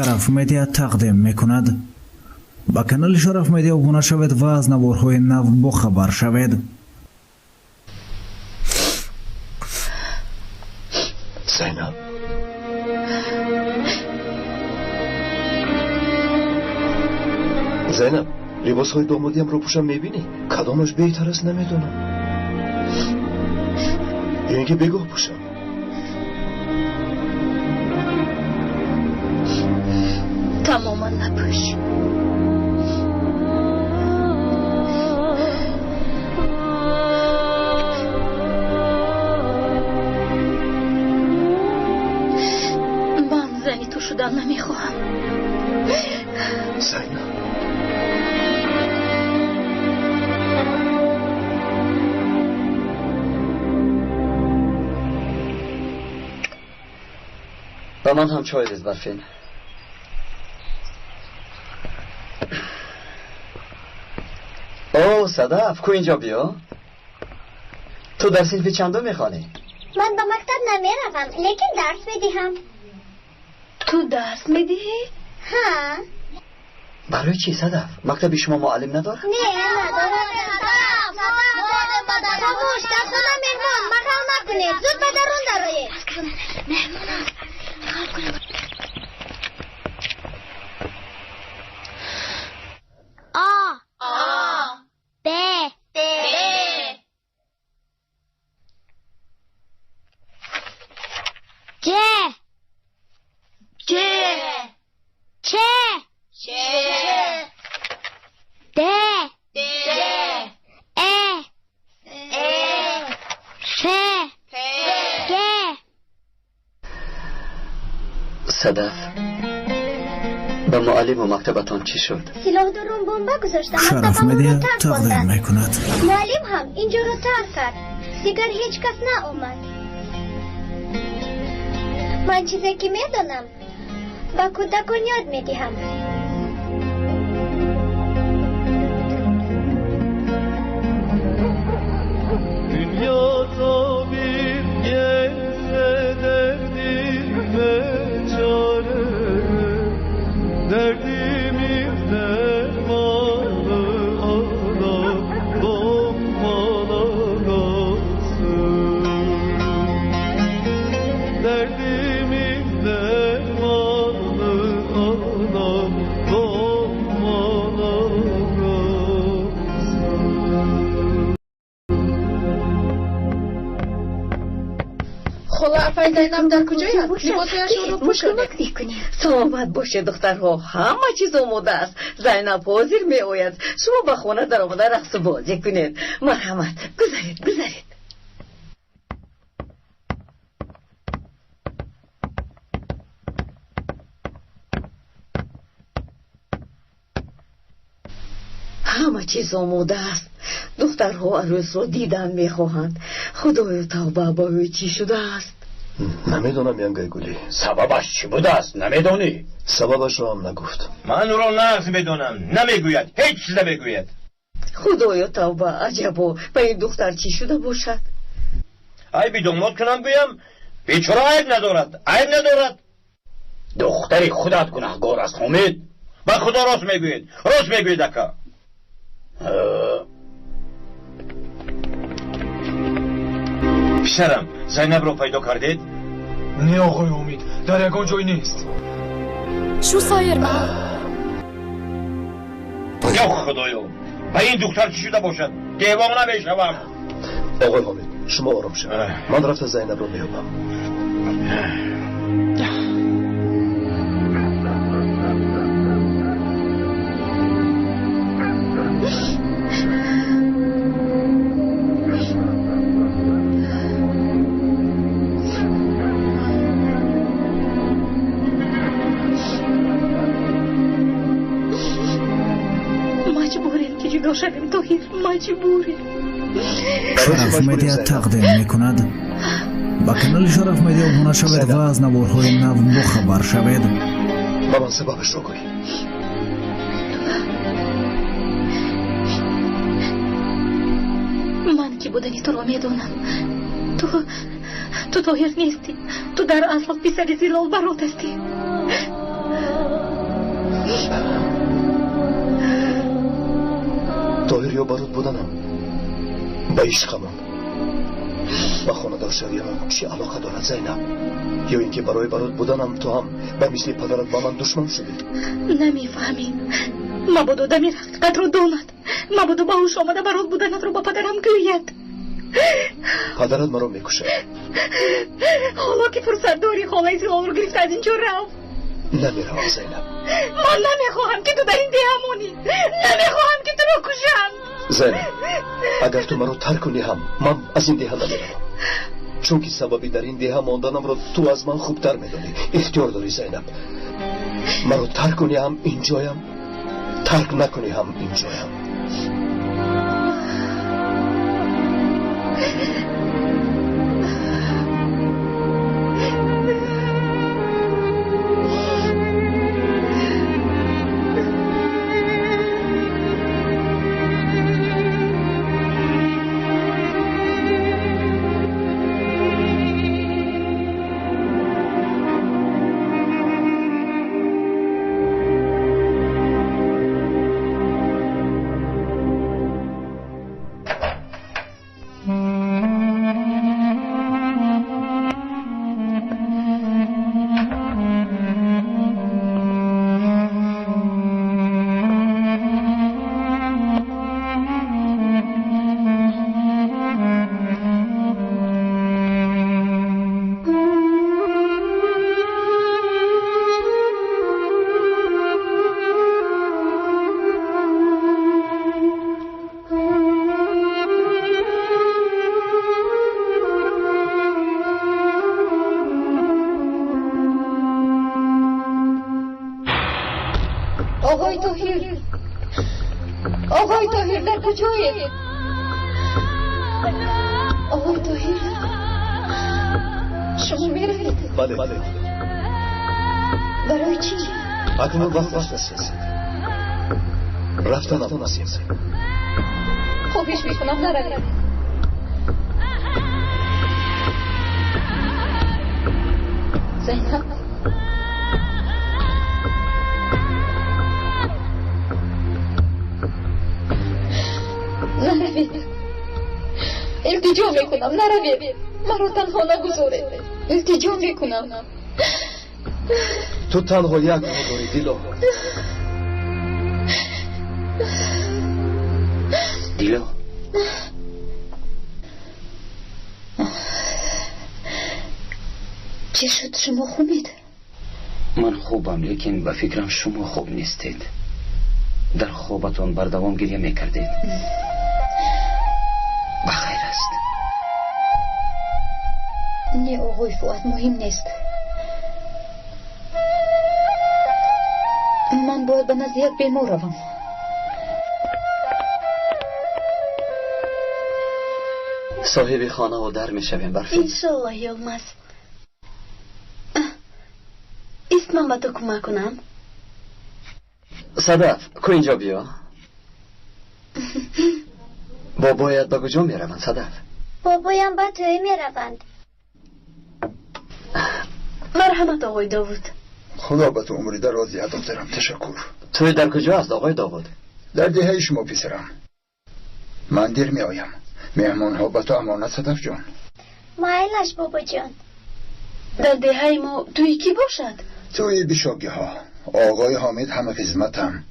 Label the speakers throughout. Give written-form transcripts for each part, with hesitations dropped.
Speaker 1: شرف مدیا تقدیم میکند. با کانال شرف مدیا ابونه شوید و از نوارهای نو باخبر شوید.
Speaker 2: زینب زینب لباس های دامادی هم رو پوشم میبینی؟ کدامش بهتر است نمیدونم. یا اینکه بگاه پوشم.
Speaker 3: تماما نپوش. من زنی تو شدن نمیخواهم.
Speaker 2: زینب
Speaker 4: و من هم چای ریز برفین. اوه صدف کو اینجا بیا. تو در صنف چندم میخوانی؟
Speaker 5: من با مکتب نمیروم لیکن درس میدهم.
Speaker 3: تو درس میدی؟
Speaker 5: ها.
Speaker 4: برای چی صدف؟ مکتب شما معلم نداره؟
Speaker 5: نه نداره. خاموش دست مهمان مخال نکنید. زود به درون درایید.
Speaker 3: مهمان
Speaker 5: آ ب ج چ د ا ف گ.
Speaker 4: صدف به معلم و مکتبتان چی شد؟
Speaker 5: سلاح درون بمب گذاشتم.
Speaker 1: شرف مدیا تقدیم میکند.
Speaker 5: معلم هم اینجا رو ترک کرد. دیگر هیچ کس نه اومد. من چیزی که میدونم با کودکان یاد میدهم.
Speaker 6: دنیا تا bir gelse derdime çare, derdimiz dermanı ana bombalanasın. Derdimiz dermanı ana
Speaker 7: خلا افندم در کجایی هست؟ لباسایشون رو پوش کنید.
Speaker 8: سلامت باشه دخترها، همه چیز آماده است. زینب حاضر می آید. شما به خانه در آمده رقص بازی کنید. مرحمت، گذارید. همه چیز آماده است. دخترها عروس رو دیدن میخواهند. خدایا توبه با چی شده است؟
Speaker 2: نمیدونم ینگای گلی.
Speaker 9: سببش چی بوده است نمیدونی؟
Speaker 2: سببش رو هم نگفت.
Speaker 9: من رو نقض میدونم. نمیگوید، هیچ چیز نمیگوید.
Speaker 8: خدایا توبه، عجبا به این دختر چی شده باشد؟
Speaker 9: ای بی دنبال کنم گویم بیچاره عیب ندارد. دختری خودت گناهگار است حمید. با خدا راست میگوید اکا. پسرم زینب رو پیدا کردید؟
Speaker 6: نه آقای امید، در یگان جایی نیست.
Speaker 7: شو سایر ما؟
Speaker 9: یا خدایا به این دختر چی شده باشد؟ دیوانه میشوم.
Speaker 2: آقای حمید شما آرام شد. من رفت زینب رو میابم.
Speaker 3: شویم توهیر مجبوری.
Speaker 1: شرف مدیا تقدیم میکند. با کانال شرف مدیا ابونه شوید و از نوارهای نو باخبر شوید.
Speaker 2: با من سببش رو گویی.
Speaker 3: من که بودنی تو رو میدونم. تو طاهر نیستی. تو در اصل پسر زلال برات هستی.
Speaker 2: طاهر یا بارود بودنم به عشقمون با خانه شویم چی علاقه دارد زینب؟ یا اینکه برای بارود بودنم تو هم به مثل پدرت با من دشمن شدی؟
Speaker 3: نمیفهمیم. مبادا دمی حقیقت رو داند. مبادا با هوش آمده بارود بودنت رو با پدرم گوید.
Speaker 2: پدرت مرا میکشه.
Speaker 3: حالا که فرصت داری خواهی زیغال رو گرفت از اینجا رو.
Speaker 2: نمیروم زینب.
Speaker 3: من نمیخواهم که تو در این دیه همونی. نمیخواهم که تو رو کشم.
Speaker 2: زینب اگر تو مرا ترک کنی هم من از این دیه نمیروم. چون که سببی در این دیه ماندنم رو تو از من خوبتر میدونی. اختیار داری زینب. مرا ترک کنی هم اینجایم، ترک نکنی هم اینجایم.
Speaker 7: آقای طاهر در کجایی؟ آقای طاهر شما میروید؟
Speaker 2: بله
Speaker 7: برای چی؟
Speaker 2: اکنون وقت است رفتن افناسیم.
Speaker 7: خوبیش میکنم نروید. زینب نروید. التجا میکنم نروید. مرا تنها نگذارید. التجا میکنم.
Speaker 2: تو تنها یک داری دیلو.
Speaker 7: چه شد شما خوبید؟
Speaker 10: من خوبم لیکن به فکرم شما خوب نیستید. در خوابتون بردوام گریه میکردید. بخیر است.
Speaker 7: نه آقای فؤاد مهم نیست. من باید به نزد یک بیمار روم.
Speaker 4: صاحب خانه و در میشویم برفی.
Speaker 3: انشالله یلمز. است من با تو کمک کنم؟
Speaker 4: صدف کو اینجا بیا. بابایت به کجا میروند صدف؟
Speaker 5: بابایم با توی میروند.
Speaker 3: مرحمت آقای داوود.
Speaker 11: خدا به تو عمری درازی دخترم. تشکر.
Speaker 4: توی در کجا است آقای داوود؟
Speaker 11: در دهه شما پسرم. من دیر می آیم. مهمان ها به تو امانت صدف جان.
Speaker 5: مایلش بابا جان.
Speaker 3: در دهه ما توی کی باشد؟
Speaker 11: توی بیشاگی ها. آقای حامد همه خدمتم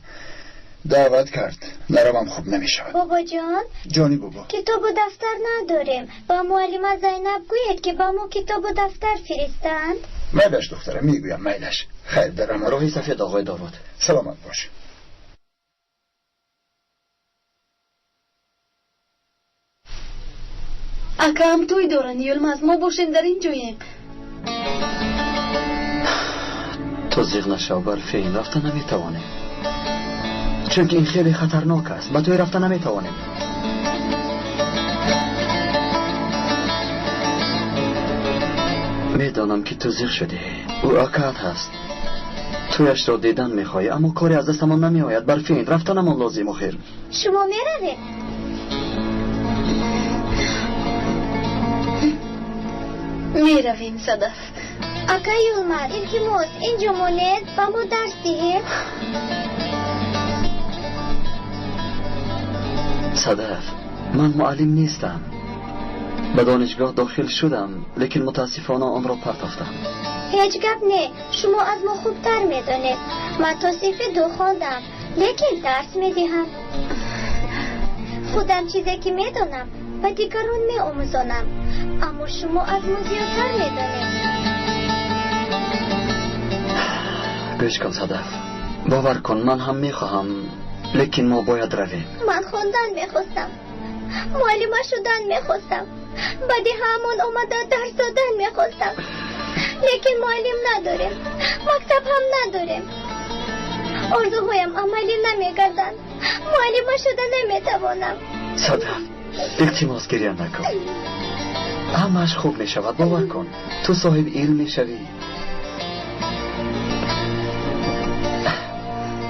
Speaker 11: دعوت کرد. نروم خوب نمی شود.
Speaker 5: بابا جان.
Speaker 11: جانی بابا.
Speaker 5: کتاب و دفتر نداریم. با معلم زینب گوید که با ما کتاب و دفتر فرستند.
Speaker 11: میلش دخترم میگویم میلش. خیر درم.
Speaker 4: روحی سفید آقای داوود.
Speaker 11: سلامت باش.
Speaker 3: اکا هم توی دارن یلمز ما باشیم در این جویم.
Speaker 4: تو زیغ نشو برفی این رفته نمیتوانیم. چون که این خیلی خطرناک است. با توی رفته نمیتوانیم. میدانم که تو زیغ شدی. او اکات هست. تویش را دیدن میخوای اما کاری از دستمان نمیآید. برفی این رفتنمان لازم و خیر.
Speaker 5: شما میروید؟
Speaker 3: میرویم صدف.
Speaker 5: اکا یلمز التماس اینجا مونید با ما درس دهید.
Speaker 4: صدف، من معلم نیستم. به دانشگاه داخل شدم لیکن متاسفانه آن را پرتافتم.
Speaker 5: هیچ گپ نه، شما از ما خوبتر میدانید. من تا صفر 2 خواندم لیکن درس میدهم. خودم چیزی که میدانم و دیگران میآموزانم، اما شما از ما زیادتر میدانید.
Speaker 4: گوش کن صدف، باور کن من هم میخواهم لیکن ما باید رویم.
Speaker 5: من خواندن میخواستم، معلم شدن میخواستم، بعد همون اومده درس دادن میخواستم، لیکن معلم نداریم، مکتب هم نداریم. آرزوهایم عملی نمیگردن، معلم شدن نمیتوانم.
Speaker 4: صدف، التماس گریه نکن، همش خوب میشود. باور کن تو صاحب علم میشوی.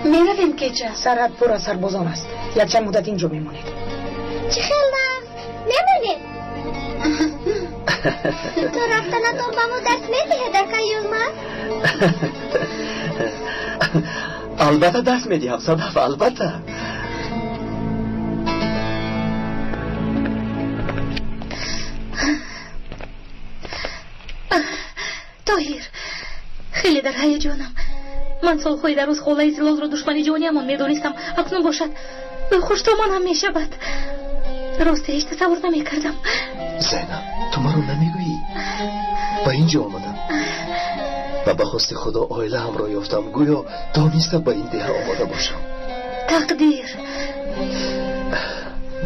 Speaker 3: میرویم که چه سرحد پر از سربازان است. یک چند مدت اینجا میمونید.
Speaker 5: چه خیلی نفس نمونید. تو رفتنتون با ما دست میدهه در کیومت؟
Speaker 4: البته دست میدیم صدف، البته.
Speaker 3: طاهیر، خیلی در هیجانم. من سالهای در روز خاله زلال را دشمنی جانیمان میدانستم، اکنون باشد خوشتامان هم میشود. راستی هیچ تصور نمیکردم.
Speaker 2: زینب، تو مرا نمیگویی؟ با اینجا آمدم و به خواست خدا عائله هم را یافتم، گویا دانستم به این ده آماده باشم.
Speaker 3: تقدیر.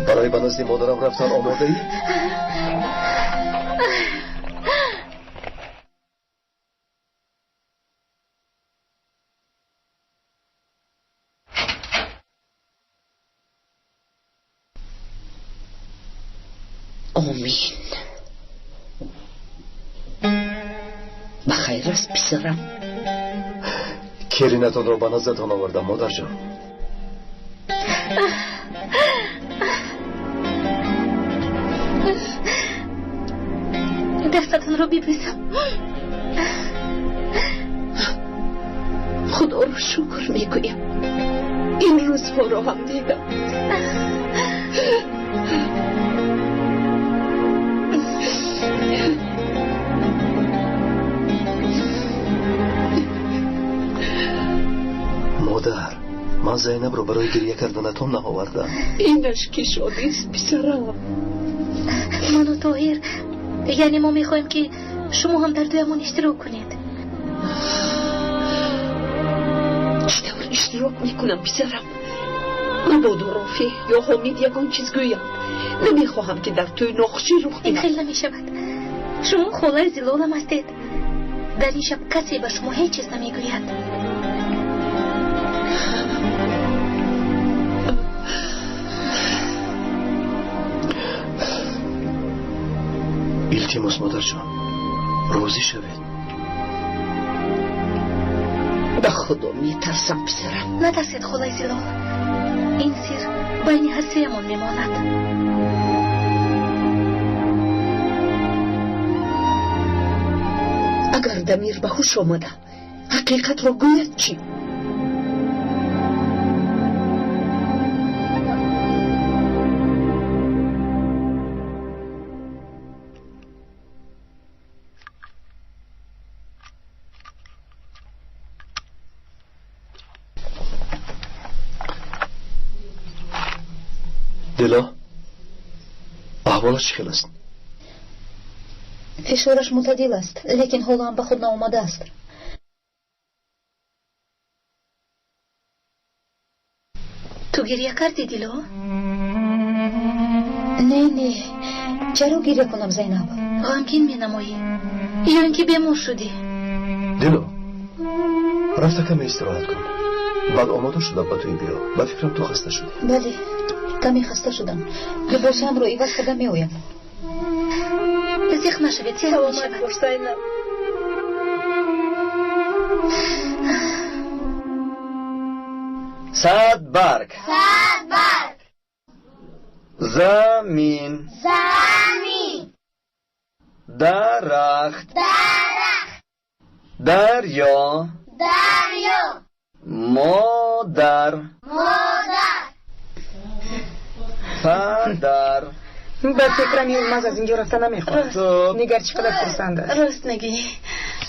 Speaker 2: برای به نزد مادرم رفتن آماده ای؟
Speaker 8: آمین. بخیر است پسرم.
Speaker 2: کرینتان را به نزدتان آوردم مادر جان.
Speaker 3: دستتان را ببوسم.
Speaker 8: خدا رو شکر میگویم این روز را هم دیدم.
Speaker 2: مادر، من زینب رو برای گریه کردنتون نآوردم.
Speaker 8: اینش که شادی است پسرم.
Speaker 3: من و طاهر، یعنی ما میخوایم که شما هم در دویمون اشتراک کنید.
Speaker 8: چطور اشتراک میکنم پسرم؟ من با رافی یا حمید یکان چیز گویم. نمیخواهم که در توی نقشی رخ
Speaker 3: این
Speaker 8: دهد.
Speaker 3: خیلی نمیشود. شما خاله زلالم هستید. در این شب کسی به شما هیچ چیز نمیگوید.
Speaker 2: التماس مادر جان، راضی شوید.
Speaker 8: به خدا میترسم پسرم.
Speaker 3: نترسید خاله زلال، این سر بین هستیمان میماند.
Speaker 8: اگر دمیر به هوش آمده حقیقت را گوید چی؟
Speaker 2: دلا، احوالش چه خیلی است؟
Speaker 3: فشارش معتدل است، لیکن حالا هم به خود ناآمده است. تو گریه کردی دلو؟ نه چرا گریه کنم زینب؟ غمگین می نمایی یا اینکه بیمار شدی؟
Speaker 2: دلو، رفته کمی استراحت کن، بعد آماده شدم به توی بیا. به فکرم تو خسته شدی.
Speaker 3: بله، کمی خسته شدم. لباسم رو ایوز کردم می آیم. زیخ نشوید، زیخ نشوید.
Speaker 4: صد برگ. زمین. درخت. دریا. مادر. پدر
Speaker 7: به فکرم یلمز از اینجا رفتن نمیخواد. نگر چقدر خرسند است.
Speaker 3: راست میگی.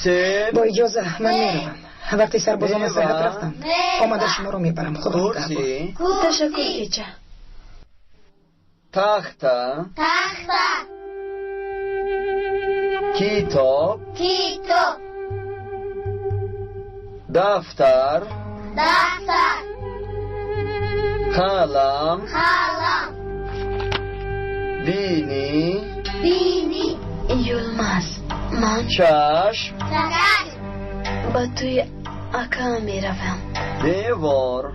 Speaker 4: سه
Speaker 7: با اجازه من میروم. وقتی سربازان صحت رفتم آمده شما رو میبرم. خدا
Speaker 4: کرسی
Speaker 3: تشکر ایجا.
Speaker 4: تخت کتاب دفتر قلم بینی
Speaker 3: یلمز من
Speaker 4: چشم
Speaker 3: با توی اکا میروم.
Speaker 4: دیوار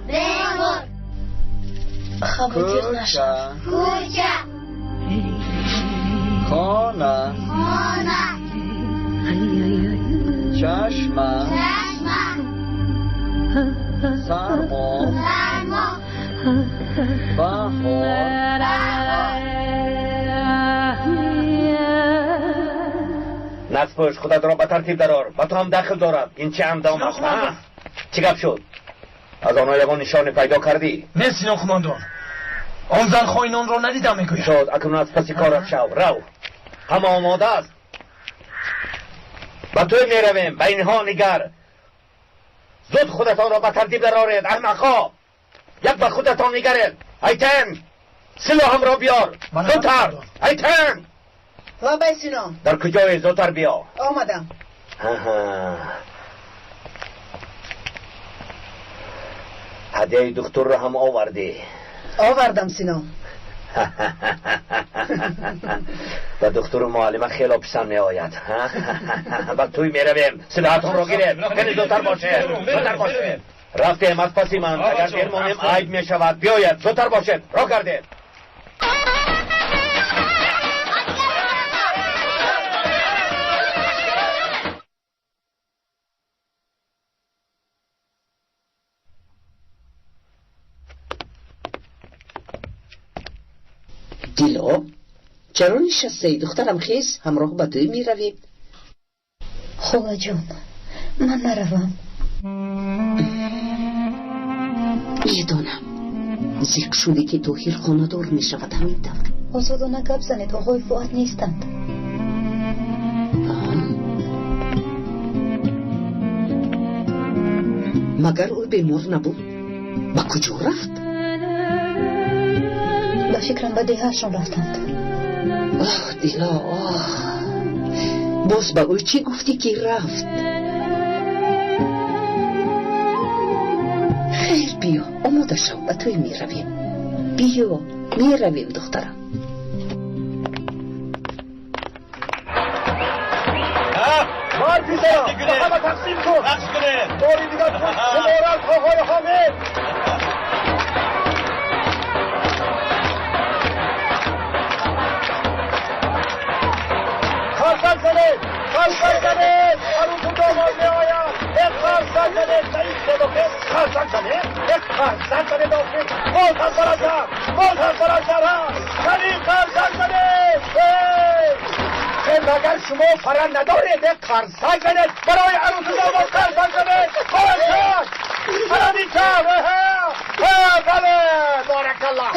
Speaker 3: خبرگیر نشم.
Speaker 4: خانه چشمه سرما بهار
Speaker 9: نسپوش خودت را به ترتیب درار. با تو هم دخل دارد. این چه اندام است؟ چه گپ شد؟ از آنها یگان نشانه پیدا کردی؟
Speaker 6: نه سینا خماندار، آن زن خواهینان را ندیدم میگوید.
Speaker 9: شد اکنون از پسی کارت شو. رو همه آماده است. با توی میرویم. به اینها نگر. زود خودتان را به ترتیب درارید. احمقا یک به خودتان نگرید. ایتن سلاح هم را بیار. زودتر ایتن.
Speaker 7: و بای سینا
Speaker 9: در کجای؟ زودتر بیا.
Speaker 7: آمدم.
Speaker 9: هدیه دکتر را هم
Speaker 7: آوردم سینا.
Speaker 9: و دکتر و معلمه خیلی پسند می آید. و توی می رویم. سلاحتون را گیرید. خیلی زودتر باشه. رفتیم از پسی من. اگر دیر مهم عیب می شود بیاید. زودتر باشید. را کردید.
Speaker 8: دیلو چرا نشسته دخترم؟ خیز همراه با توی می رویم.
Speaker 3: خوبا جون من نروم.
Speaker 8: میدونم ذکر شده که توهیر خانه دار می شود. همین دفعه
Speaker 3: آزادانه گپ زنید. آقای فؤاد نیستند.
Speaker 8: مگر او بیمار نبود؟ با کجا رفت؟
Speaker 3: به فکرم به دیهاشون رفتند.
Speaker 8: آه دیلا آه، باز با او چی گفتی که رفت؟ خیر بیا آماده شو به توی می رویم. بیا می رویم دخترم.
Speaker 9: مار پیزا همه تقسیم کن. نقش کنه داری دیگر کن. شمارت آقای حامد. خرسن زنید عروس داماد می آید. یک خرسن زنید سعید صدقه. خرسن زنید یک خرسن زنید آفید. مالتن براشر هم زنید خرسن زنید. مگر شما فرن ندارید؟ یک خرسن زنید برای عروس داماد. خرسن زنید خرسن فرانی کم. بله بارکالله.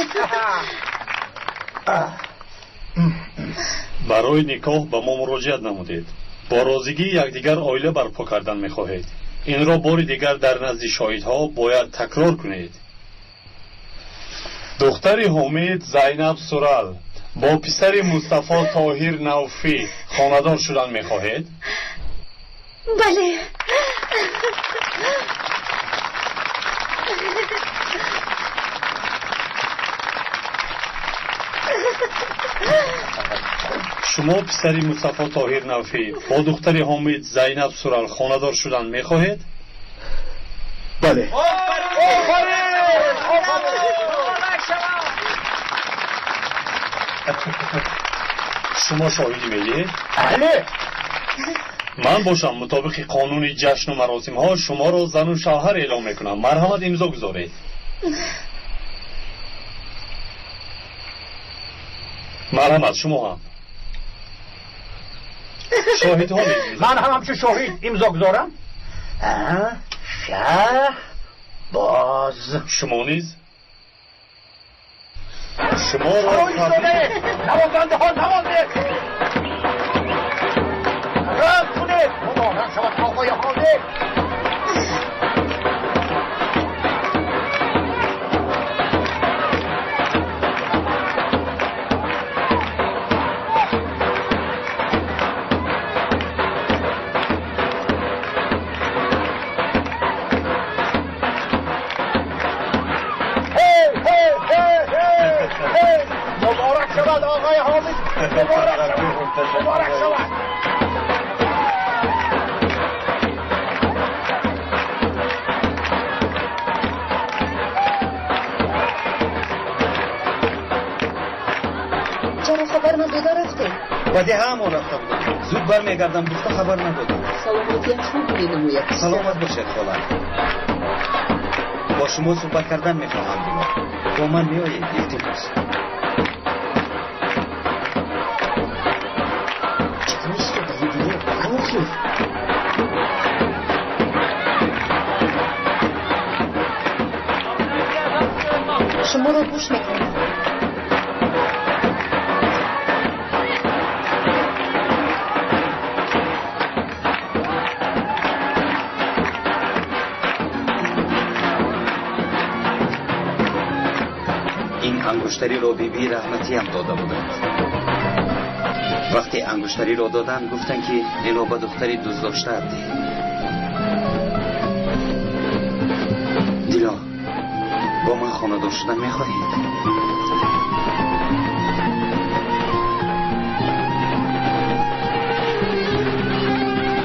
Speaker 12: برای نکاح به ما مراجعت نمودید. با رازیگی یکدیگر عائله برپا کردن می‌خواهید. این را بار دیگر در نزد شاهدها باید تکرار کنید. دختر حامد زینب سورال با پسر مصطفی طاهر نوفی خانه‌دار شدن می‌خواهید؟
Speaker 3: بله.
Speaker 12: شما پسر مصطفی طاهر نوفی با دختر حامد زینب سورال خانه‌دار شدن می‌خواهید؟
Speaker 9: بله.
Speaker 12: شما شاهدی میگید؟
Speaker 9: بله.
Speaker 12: من باشم مطابق قانون جشن و مراسم ها شما را زن و شوهر اعلام میکنم. مرحمت امضا گذارید. مرحمت. شما هم شاهد ها میگید.
Speaker 9: من هم همچه شاهد امضا گذارم. باز
Speaker 12: شما نیز شما را
Speaker 9: نوازنده ها نوازید رفت کنید مبارک شود آقای حامد مبارک شود آقای حامد مبارک شود
Speaker 8: چرا خبر نداده رفته؟
Speaker 10: ولی همون رفته بودم زود برمیگردم دوستا خبر ندادم
Speaker 8: سلامتی هم خوب نموید
Speaker 10: سلامت باشید خاله با شما صحبت کردن میخواهم دیما با من میآیید التماس
Speaker 8: شما رو گوش میکنم
Speaker 10: این انگشتری رو بیبی رحمتی هم داده بودند وقتی انگشتری رو دادن گفتن که این رو به دختری دوست داشته دی دیلا با من خانه‌دار شدن میخواهید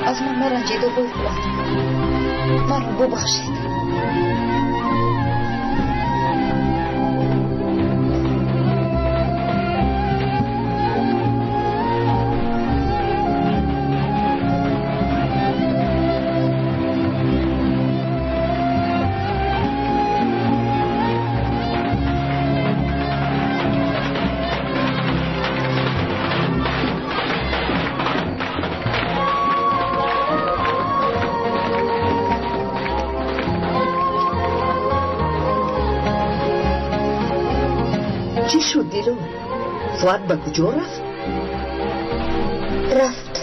Speaker 8: از من نرنجیده بود من رو ببخشید چی شد دیلو؟ فواد به کجا رفت؟ رفت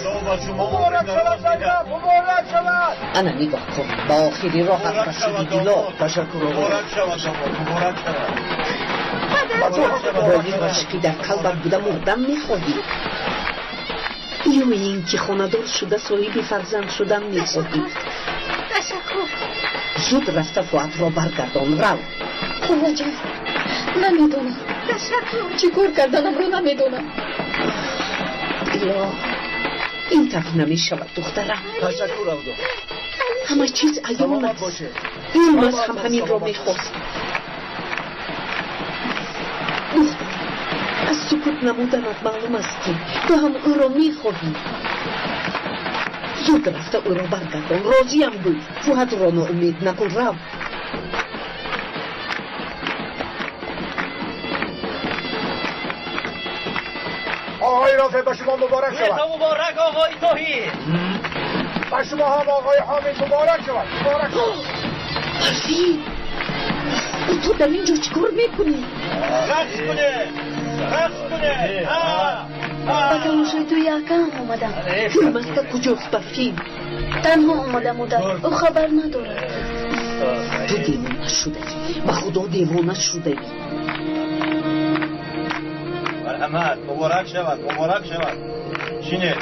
Speaker 9: مبارک شود زنده مبارک شود
Speaker 8: انا نگاه کن با آخری راحت رسیدی دیلو
Speaker 10: تشکر
Speaker 12: مبارک شود مبارک شود
Speaker 8: با این عشقی در قلبت بوده مردم میخواهی یا این که خاندار شده صاحب فرزند شدن میخواهی
Speaker 3: تشکر
Speaker 8: زود رفته فواد را برگردان رو
Speaker 3: خدا جان نمیدونم تشکر چی کار کردنم رو نمیدونم
Speaker 8: یا این طرف نمیشود دخترم
Speaker 9: تشکر عبدو
Speaker 8: همه چیز ایام است این مز هم همین را میخواست دختر از سکوت نمودنت معلوم است که تو هم او را میخواهی زود رفته او را برگردان راضیم بود فواد را ناامید نکن رو
Speaker 9: آقای رافع به شما مبارک شود
Speaker 6: مبارک آقای توحید
Speaker 9: به شما هم آقای حامد مبارک شود مبارک شود
Speaker 8: عزیز تو در اینجا چیکار میکنی؟
Speaker 6: رقص کنه
Speaker 3: به تماشای تو یکم آمدم
Speaker 8: فیلمسته کجاست به فیلم؟
Speaker 3: تنها آمدم و او خبر ندارد
Speaker 8: تو دیوانه شده به خدا دیوانه شده
Speaker 12: مرحمت مبارک شود چینه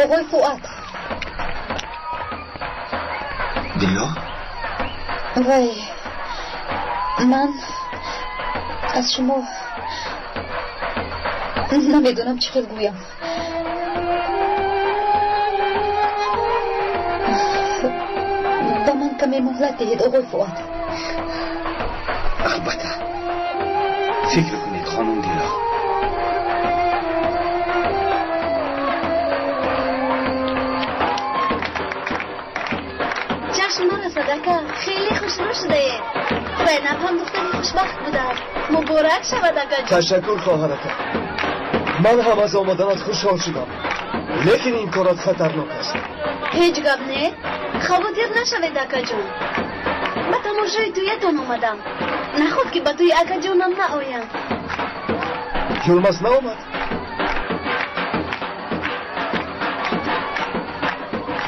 Speaker 8: آقای فواد
Speaker 10: دیلا
Speaker 3: وای من از شما نمیدونم چی خیلی گویم به من کمی مهلت دهید آقای فواد
Speaker 10: فکر کنید خانم دیلا.
Speaker 5: جشن من صدقه خیلی خوشنو شده. زینب هم دختری خوشبخت بوده. مبارک شود اکا جون.
Speaker 2: تشکر خواهرک. من هم از آمدنت خوشحال شدم، لیکن این کارات خطرناک است.
Speaker 5: هیچ گپ نه، خواطر نشوید اکا جون. من تماشای تویتون اومدم، نخود که با توی اکا جونم نآیم.
Speaker 2: یلماز نآمد؟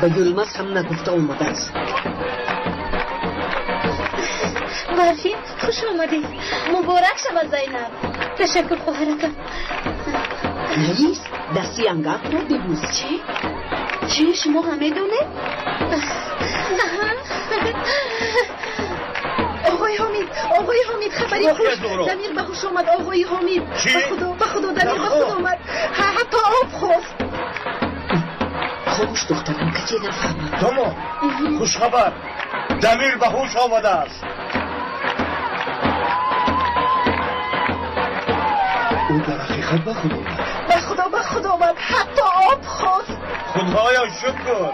Speaker 8: به یلماز هم نگفته اومده است.
Speaker 3: برفین خوش آمدید.
Speaker 5: مبارک شود زینب.
Speaker 3: تشکر خواهرکم.
Speaker 8: لیس دستی انگاه رو ببوس.
Speaker 5: چی شما همه دونه؟ آقای حمید خبری خوش. دمیر به خوش آمد آقای حمید. به خدا دمیر به خود آمد. حتی آب خواست.
Speaker 8: خاموش دخترم کسی نفهمد.
Speaker 6: داما خوش خبر، دمیر به هوش آمده است.
Speaker 2: او در حقیقت به خود آمد.
Speaker 5: به خدا آمد. حتی آب خواست.
Speaker 6: خدایا شکر.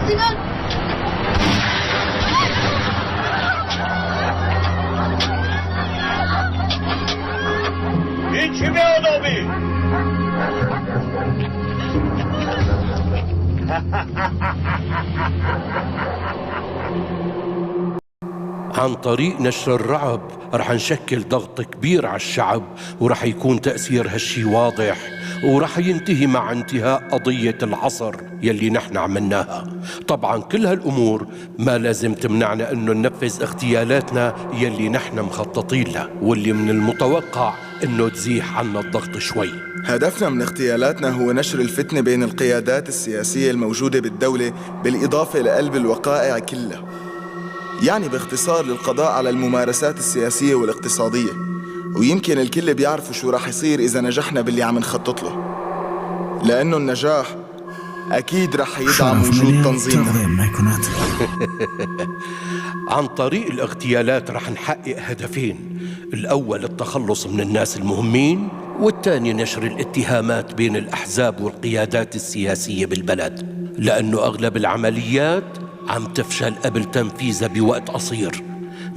Speaker 5: سیمان
Speaker 6: این چی به آدابی؟
Speaker 13: عن طريق نشر الرعب رح نشكل ضغط كبير على الشعب، ورح يكون تأثير هالشي واضح، ورح ينتهي مع انتهاء قضية العصر يلي نحن عملناها. طبعا كل هالأمور ما لازم تمنعنا انه ننفذ اغتيالاتنا يلي نحن مخططين لها، واللي من المتوقع انه تزيح عنا الضغط شوي.
Speaker 14: هدفنا من اغتيالاتنا هو نشر الفتنة بين القيادات السياسية الموجودة بالدولة، بالإضافة لقلب الوقائع كلها. يعني باختصار للقضاء على الممارسات السياسية والاقتصادية. ويمكن الكل بيعرفوا شو راح يصير إذا نجحنا باللي عم نخطط له، لأنه النجاح أكيد راح يدعم وجود تنظيمنا.
Speaker 13: عن طريق الاغتيالات رح نحقق هدفين: الأول التخلص من الناس المهمين، والثاني نشر الاتهامات بين الأحزاب والقيادات السياسية بالبلد، لأنه أغلب العمليات عم تفشل قبل تنفيذها بوقت قصير.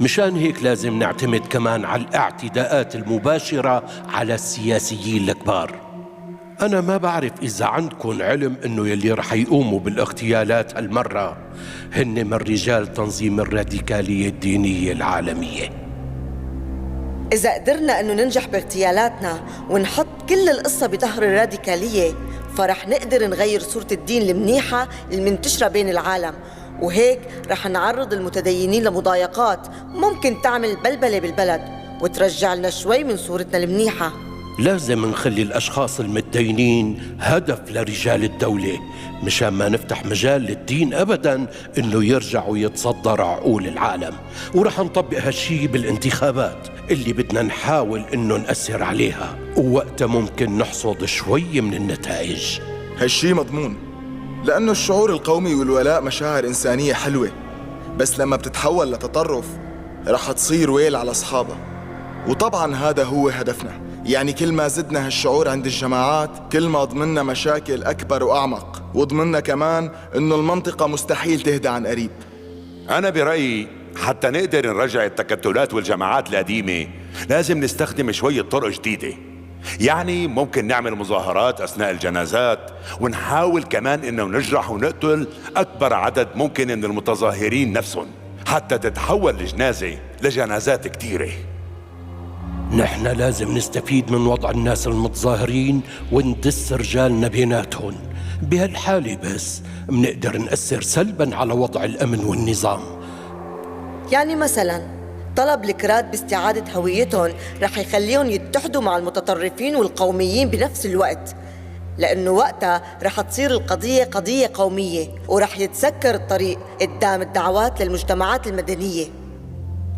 Speaker 13: مشان هيك لازم نعتمد كمان على الاعتداءات المباشرة على السياسيين الكبار. أنا ما بعرف إذا عندكم علم إنه يلي رح يقوموا بالاغتيالات هالمرة هن من رجال تنظيم الراديكالية الدينية العالمية.
Speaker 15: إذا قدرنا إنه ننجح باغتيالاتنا ونحط كل القصة بظهر الراديكالية، فرح نقدر نغير صورة الدين المنيحة المنتشرة بين العالم، وهيك رح نعرض المتدينين لمضايقات ممكن تعمل بلبلة بالبلد وترجع لنا شوي من صورتنا المنيحة.
Speaker 13: لازم نخلي الأشخاص المتدينين هدف لرجال الدولة، مشان ما نفتح مجال للدين أبداً إنه يرجع ويتصدر عقول العالم. ورح نطبق هالشي بالانتخابات اللي بدنا نحاول إنه نأثر عليها، ووقتها ممكن نحصد شوي من النتائج.
Speaker 14: هالشي مضمون، لأنه الشعور القومي والولاء مشاعر إنسانية حلوة، بس لما بتتحول لتطرف رح تصير ويل على أصحابها. وطبعاً هذا هو هدفنا، يعني كل ما زدنا هالشعور عند الجماعات كل ما ضمننا مشاكل أكبر وأعمق، وضمننا كمان إنه المنطقة مستحيل تهدى عن قريب.
Speaker 16: أنا برأيي حتى نقدر نرجع التكتلات والجماعات القديمة لازم نستخدم شوية طرق جديدة. يعني ممكن نعمل مظاهرات أثناء الجنازات، ونحاول كمان إنه نجرح ونقتل أكبر عدد ممكن من المتظاهرين نفسهم، حتى تتحول الجنازة لجنازات كتيرة.
Speaker 13: نحن لازم نستفيد من وضع الناس المتظاهرين وندس رجالنا بيناتهم. بهالحالة بس منقدر نأثر سلبا على وضع الأمن والنظام.
Speaker 15: يعني مثلا طلب الكراد باستعادة هويتهم رح يخليهم يتحدوا مع المتطرفين والقوميين بنفس الوقت، لأنه وقتها رح تصير القضية قضية قومية، ورح يتسكر الطريق قدام الدعوات للمجتمعات المدنية.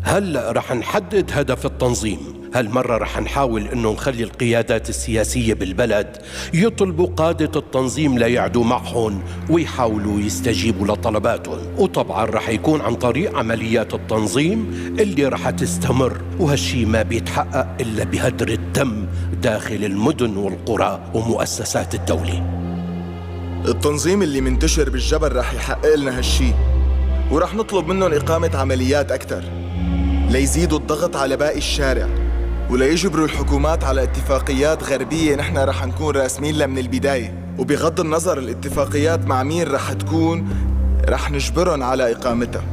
Speaker 13: هلأ رح نحدد هدف التنظيم. هالمرة رح نحاول انه نخلي القيادات السياسية بالبلد يطلبوا قادة التنظيم ليعدوا معهم ويحاولوا يستجيبوا لطلباتهم، وطبعا رح يكون عن طريق عمليات التنظيم اللي رح تستمر، وهالشي ما بيتحقق إلا بهدر الدم داخل المدن والقرى ومؤسسات الدولة.
Speaker 14: التنظيم اللي منتشر بالجبل رح يحقق لنا هالشي، ورح نطلب منهم إقامة عمليات أكتر ليزيدوا الضغط على باقي الشارع، وليجبروا الحكومات على اتفاقيات غربية نحن رح نكون راسمين لها من البداية. وبغض النظر الاتفاقيات مع مين رح تكون، رح نجبرهم على إقامتها.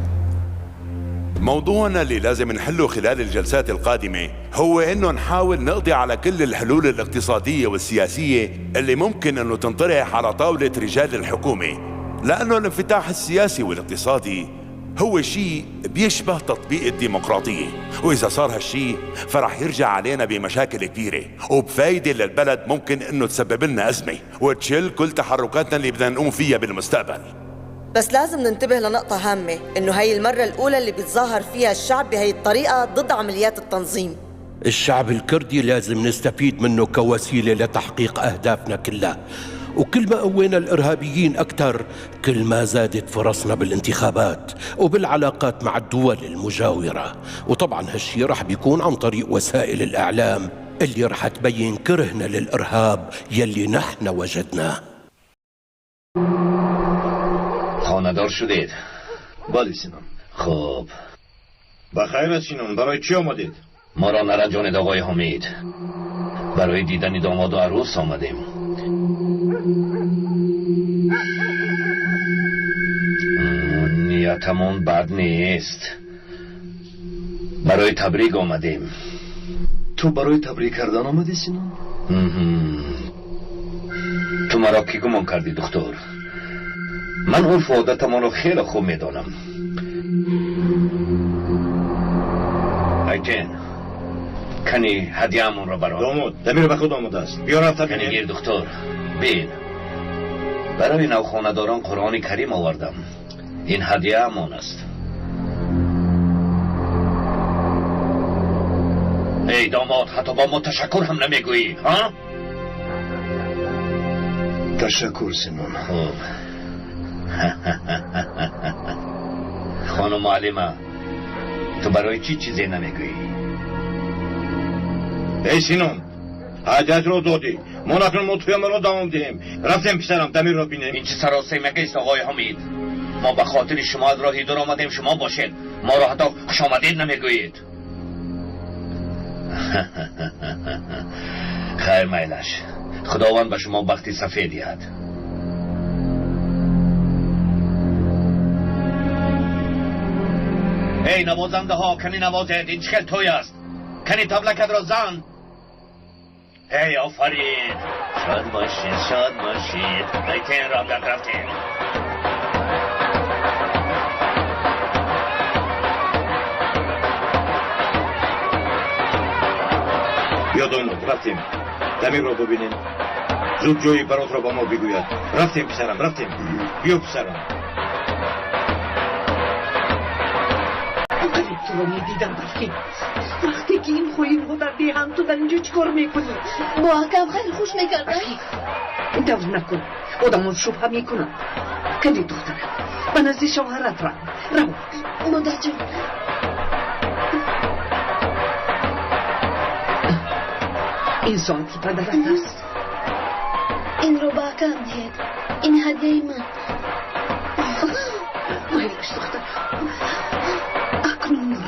Speaker 16: موضوعنا اللي لازم نحله خلال الجلسات القادمة هو انه نحاول نقضي على كل الحلول الاقتصادية والسياسية اللي ممكن انه تنطرح على طاولة رجال الحكومة، لانه الانفتاح السياسي والاقتصادي هو شيء بيشبه تطبيق الديمقراطية، واذا صار هالشيء فرح يرجع علينا بمشاكل كبيرة وبفايدة للبلد ممكن انه تسبب لنا ازمة وتشل كل تحركاتنا اللي بدنا نقوم فيها بالمستقبل.
Speaker 15: بس لازم ننتبه لنقطة هامة، إنه هاي المرة الأولى اللي بيتظاهر فيها الشعب بهاي الطريقة ضد عمليات التنظيم.
Speaker 13: الشعب الكردي لازم نستفيد منه كوسيلة لتحقيق أهدافنا كلها، وكل ما قوينا الإرهابيين أكثر كل ما زادت فرصنا بالانتخابات وبالعلاقات مع الدول المجاورة. وطبعا هالشي رح بيكون عن طريق وسائل الإعلام اللي رح تبين كرهنا للإرهاب يلي نحن وجدناه.
Speaker 9: خانه‌دار شدید؟
Speaker 2: بله سینم.
Speaker 9: خب
Speaker 12: بخیر سینم، برای چی آمدید؟
Speaker 9: ما را نرنجانید آقای حمید، برای دیدن داماد و عروس آمدیم. نیتمون بد نیست، برای تبریک آمدیم.
Speaker 2: تو برای تبریک کردن آمدی سینم؟
Speaker 9: تو مرا کی گمان کردی دکتر؟ من عرف و عادتمان رو خیلی خوب میدانم. ایتن کنی هدیه همون رو برام.
Speaker 12: داماد دمیر به خود آمده است، بیا رفت
Speaker 9: کنی گیر دکتر. بین برای نوخانداران قرآن کریم آوردم، این هدیه همون است. ای داماد حتی با ما تشکر هم نمیگویی ها؟
Speaker 2: تشکر سینم.
Speaker 9: خوب خانم معلمه، تو برای چی چیزی نمیگویی؟
Speaker 12: ای سینم، عدد رو دادی، ما نکنم ما توی مرا دوام دهیم. رفتیم پسرم دمیر رو بینیم.
Speaker 9: این چه سراسه مگیست آقای حمید؟ ما به خاطر شما از راهی دور آمدیم شما باشید، ما را حتی خوش آمدید نمیگویید. خیر میلش، خداوند به شما بختی سفید دهد. ای نوازنده ها، کنی نوازید، این چه توی است؟ کنی تبلکت را زن. ای آفرین، شاد باشید شاد باشید. ایتین رفتین.
Speaker 12: بیا داماد رفتیم، دمیر رو ببینیم، زود جوی برات را با ما بگوید. رفتیم پسرم، رفتیم. بیا پسرم.
Speaker 8: وقتی تو رو میدیدم برفی، وقتی که این خویی رو در دیهم تو در اینجا چیکار میکنی؟
Speaker 5: با حکم خیلی خوش میکردم.
Speaker 8: دور نکن، آدمون شبه میکنن. کدی دخترم به نزد شوهرت رو
Speaker 5: مادر جان،
Speaker 8: این ساعتی پدرت است.
Speaker 5: این رو با حکم دید، این هدیه من.
Speaker 8: مایلش دخترم، اکنون رو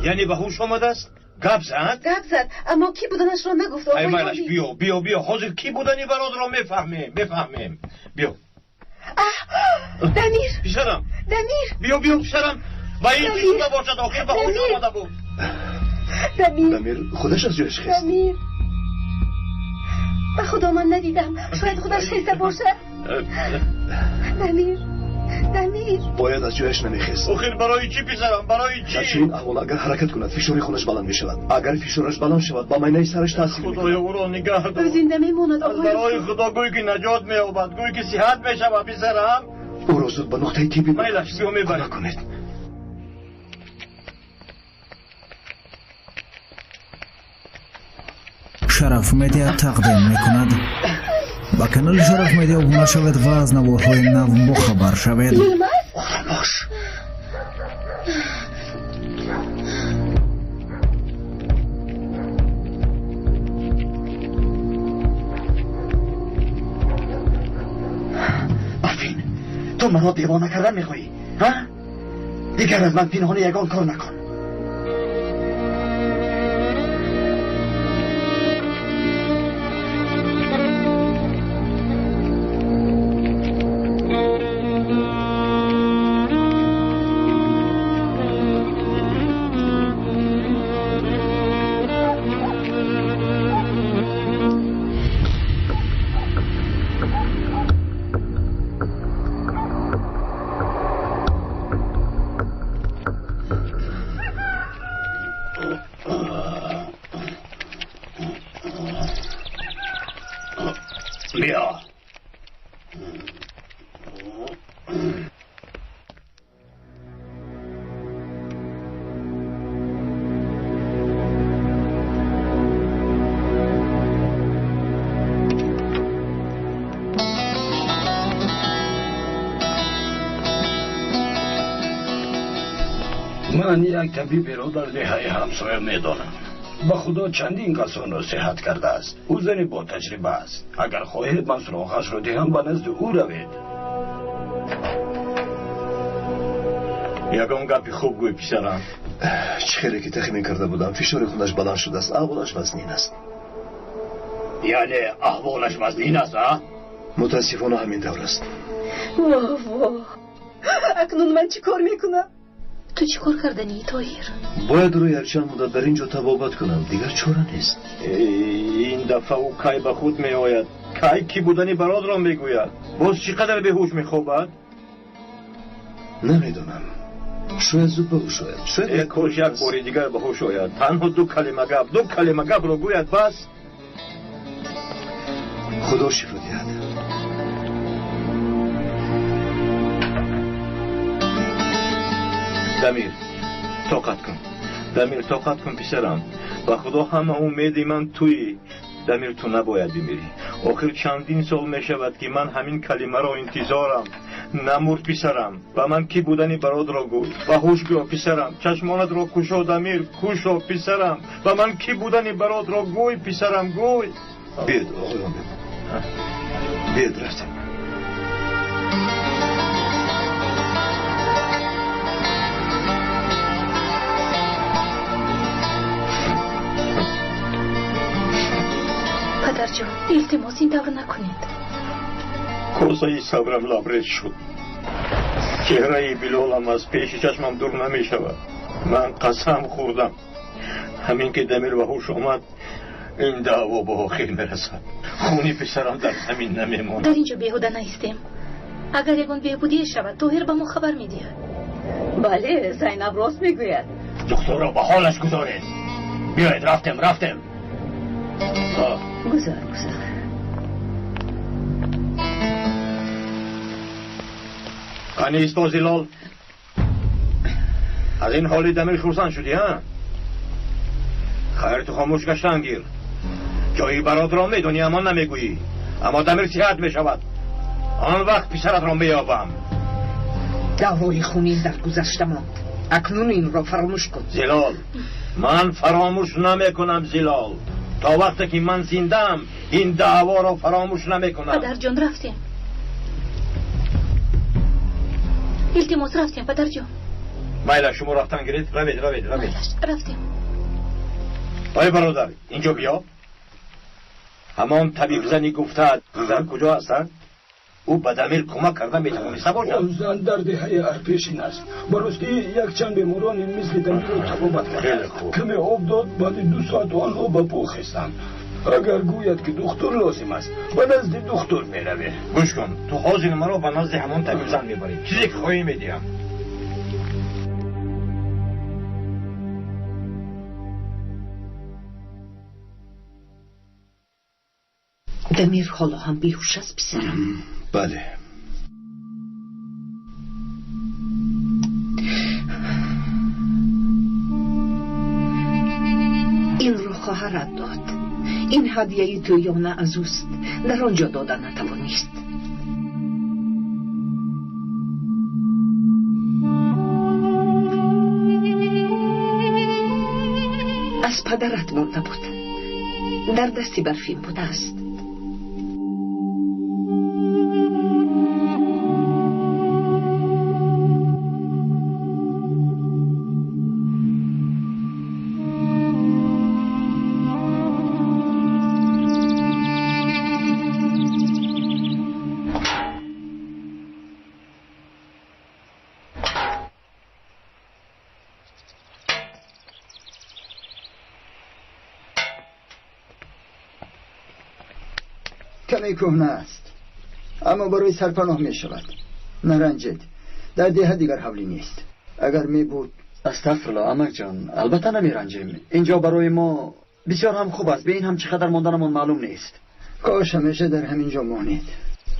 Speaker 12: یعنی به هوش آمده است؟ گپ زد؟
Speaker 5: گپ زد، اما کی بودنش را نگفت.
Speaker 12: ای مالش بیا حاضر کی بودنی برات را میفهمیم. بیا
Speaker 5: دمیر
Speaker 12: پسرم،
Speaker 5: دمیر
Speaker 12: بیا پسرم، و این بیشونه باشد آخر به هوش آمده بود.
Speaker 2: دمیر خودش از جایش خیست.
Speaker 5: دمیر به خدا من ندیدم، شاید خودش خیسته باشه. دمیر دمیر
Speaker 2: باید از جایش نمیخیست.
Speaker 12: آخر برای چی پسرم؟ برای چی؟
Speaker 2: در چنین احوال اگر حرکت کند فشار خونش بلند میشود. اگر فشارش بلند شود با مینه سرش تاثیر میکند.
Speaker 12: خدای او را نگه دار.
Speaker 5: زنده میماند آقای
Speaker 12: برای خدا گوی که نجات مییابد، گوی که صحت میشود پسرم.
Speaker 2: او را زود به نقطه طبی
Speaker 12: میلش بیو میبرید.
Speaker 2: کنید.
Speaker 1: شرف مدیا تقدیم میکند. با کانال شرف مدیا ابونه شوید و از نوارهای نو بخبر شوید.
Speaker 2: باش.
Speaker 4: برفین تو منو دیوانه کردن میخوایی ها؟ دیگر از من پنهانی یگان کار نکن.
Speaker 12: بیا.
Speaker 10: من یک طبیب را در دهه همسایه میدانم. با خدا چندین کسان را صحت کرده است. او زنی با تجربه است. اگر خواهید من سراغش را دهم به نزد او روید.
Speaker 12: یگان گپی خوب گوی پسرم.
Speaker 2: چه خیلی که تخمین کرده بودم فشار خونش بلند شده است. احوالش وزنین است.
Speaker 12: یعنی احوالش وزنین است ها؟
Speaker 2: متاسفانه همین طور است.
Speaker 5: واه واه اکنون من چی کار میکنم؟
Speaker 3: تو چی کار کردنی طاهر؟
Speaker 2: باید روی چند مدت در اینجا تبابت کنم. دیگر چاره نیست.
Speaker 12: این دفعه او کای به خود می آید. کای کی بودنی برات را میگوید. باز چقدر به هوش میخوابد؟
Speaker 2: نمیدونم. شاید زود به هوش آید. شاید
Speaker 12: یک کاش یک باری دیگر به هوش آید. تنها دو کلمه گپ را گوید بس.
Speaker 2: خدا شفا دهد.
Speaker 12: دمیر طاقت کن پسرم. با خدا همه امیدی من توی. دمیر تو نباید بمیری. آخر چندین سال می شود که من همین کلمه را انتظارم. نمرد پسرم. و من کی بودنی برات را گوی. و هوش بیا پسرم. چشمانت را کشا دمیر. کشا پسرم. و من کی بودنی برات را گوی پسرم گوی.
Speaker 2: بید آقایان بید رفتم.
Speaker 3: پدر جان التماس این دور نکنید.
Speaker 12: کوزه صبرم لبریز شد. چهره بلالم از پیش چشمم دور نمی شود. من قسم خوردم همین که دمیر به هوش آمد این دعوا به آخر میرسد. خونی پسرم در زمین نمیماند.
Speaker 3: در اینجا بیهوده نیستیم. اگر یگان بهبودی شود طاهر به ما خبر میدهد.
Speaker 8: بله زینب راست میگوید.
Speaker 12: دختر را به حالش گذارید. بیایید رفتم.
Speaker 8: گذار
Speaker 12: انیست با زلال. از این حالی دمیر خورسان شدی ها؟ خیر تو خاموش گشتن گیر. جایی برات را میدونی اما نمیگویی. اما دمیر صحت میشود. آن وقت پسرت را میابم.
Speaker 7: دعوای خونین در گذشته ماند. اکنون این را فراموش کن.
Speaker 12: زلال من فراموش نمیکنم زلال. تا وقتی که من زندم این دعوا را فراموش نمیکنم.
Speaker 3: پدر جان رفتیم. التماس رفتیم پدر جان.
Speaker 12: مایلا شما رفتن گرید. روید
Speaker 3: رفتیم.
Speaker 12: آی برادر اینجا بیا. همان طبیب زنی گفته زن کجا هستند؟ او به دمیر کمک کرده میتوانسته باشد.
Speaker 10: آن زن در دهه ارپیشین است. براستی یک چند بیماران مثل دمیر رو تبابت کرده. کمی آب داد بعد 2 ساعت آنها به پو خستند. اگر گوید که دکتر لازم است به نزد دکتر میروی.
Speaker 12: گوش کن، تو حاضر مرا به نزد همان طبیب زن میبری. چیزی که خواهی میدیم.
Speaker 8: دمیر حالا هم بیهوش است پسرم؟
Speaker 10: بله.
Speaker 8: این رو خواهرت داد. این هدیه تو یا نه از اوست. در آنجا دادن نتوانیست. از پدرت مانده بود. در دستی برفین بوده است.
Speaker 17: کمی کهنه است اما برای سرپناه می شود. نرنجید، در دیه دیگر حولی نیست. اگر می بود.
Speaker 4: استغفرالله عمک جان، البته نمی رنجیم. اینجا برای ما بسیار هم خوب است. به این هم چقدر ماندنمون معلوم نیست.
Speaker 17: کاش همیشه در همینجا مانید.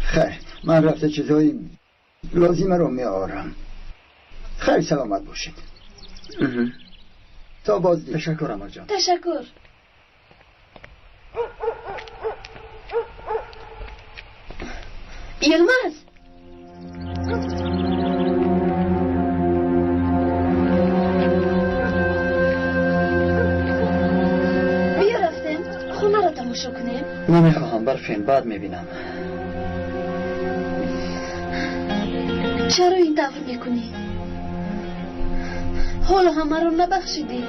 Speaker 17: خیر، من رفته چیزهای لازمه رو می آورم. خیر، سلامت باشید. تا بازدید.
Speaker 4: تشکر عمک جان.
Speaker 5: تشکر. یلماز، بیا رفتیم خونه را تماشا کنیم.
Speaker 4: نمیخواهم برفین، بعد میبینم.
Speaker 5: چرا این طور میکنی؟ حالا همه رو نبخشیدی.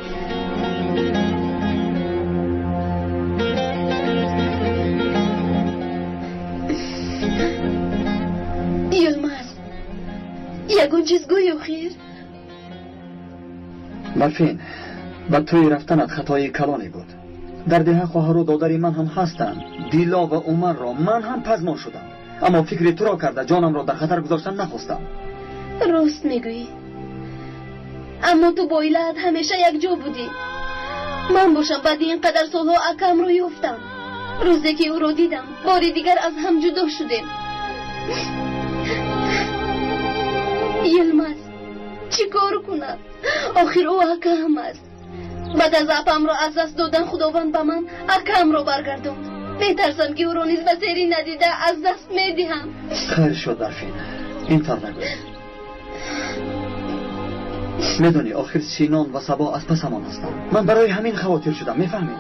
Speaker 5: یلماز، یکون چیز گوی و خیر؟
Speaker 4: برفین، به توی رفتنت خطای کلانی بود. در ده خواهر و دادری من هم هستند. دیلا و عمر را من هم پزمان شدم، اما فکری تو را کرده جانم را در خطر گذاشتن نخواستم.
Speaker 5: راست میگویی، اما تو با ایلت همیشه یک جا بودی. من باشم بعد اینقدر سالها اکم رو یافتم. روزی که او رو دیدم باری دیگر از هم جدا شدیم. یلماز، چی کار کنم؟ آخر او اکم است. بعد از اپم را از دست دادن خداوند به من اکم را برگرداند. میترسم که او را نیز به سری ندیده از دست میدهم.
Speaker 4: خیر شد برفین، این طور نگوید. میدونی آخر سینان و سبا از پسمان هستم. من برای همین خواطر شدم، میفهمی؟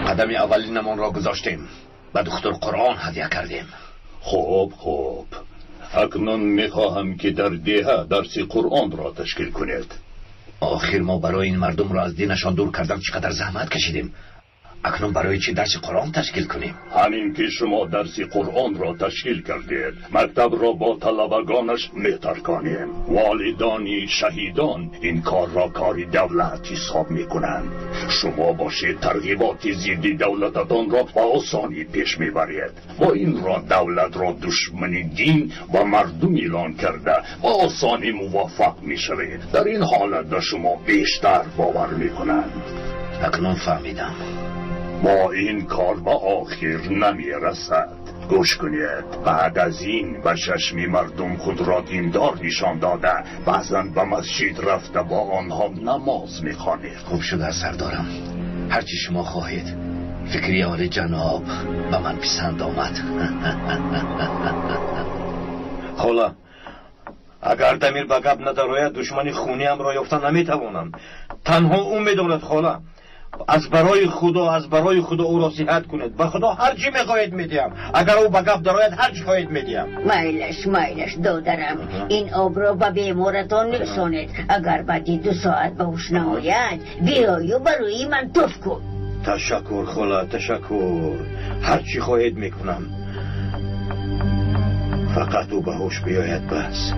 Speaker 9: قدم اولینمان را گذاشتیم، به دکتر قرآن هدیه کردیم.
Speaker 18: خوب اکنون میخواهم که در دیه درس قرآن را تشکیل کنید.
Speaker 9: آخر ما برای این مردم را از دینشان دور کردن چقدر زحمت کشیدیم. اکنون برای چی درس قرآن تشکیل کنیم؟
Speaker 18: همین که شما درس قرآن را تشکیل کردید، مکتب را با طلبگانش میترکانیم. والدانی شهیدان این کار را کاری دولت حساب میکنند. شما باشید ترغیبات ضد دولتتان را با آسانی پیش میبرید. با این را دولت را دشمن دین و مردم اعلان کرده با آسانی موفق میشوید. در این حالت به شما بیشتر باور میکنند.
Speaker 9: اکنون فهمیدم.
Speaker 18: با این کار به آخر نمیرسد. گوش کنید، بعد از این به چشم مردم خود را دیندار نشان داده، بعضا به مسجد رفته با آنها نماز میخوانید.
Speaker 9: خوب شده سردارم، هرچی شما خواهید. فکری آل جناب به من پسند آمد.
Speaker 12: خلا، اگر دمیر به گپ ندارد دشمن خونی هم را یافتن نمیتوانم. تنها او میداند خلا. از برای خدا او را صحت کنید. به خدا هر چی میخواهید میدیم. اگر او به گپ درآید هر چی خواهید میدیم.
Speaker 19: مایلش دادرم، این آب را به بیمارتان نرسانید. اگر بعدی 2 ساعت به هوش نآید بیایی و برای من توف کن.
Speaker 12: تشکر خلا، تشکر. هر چی خواهید میکنم. فقط او به هوش بیاید. بس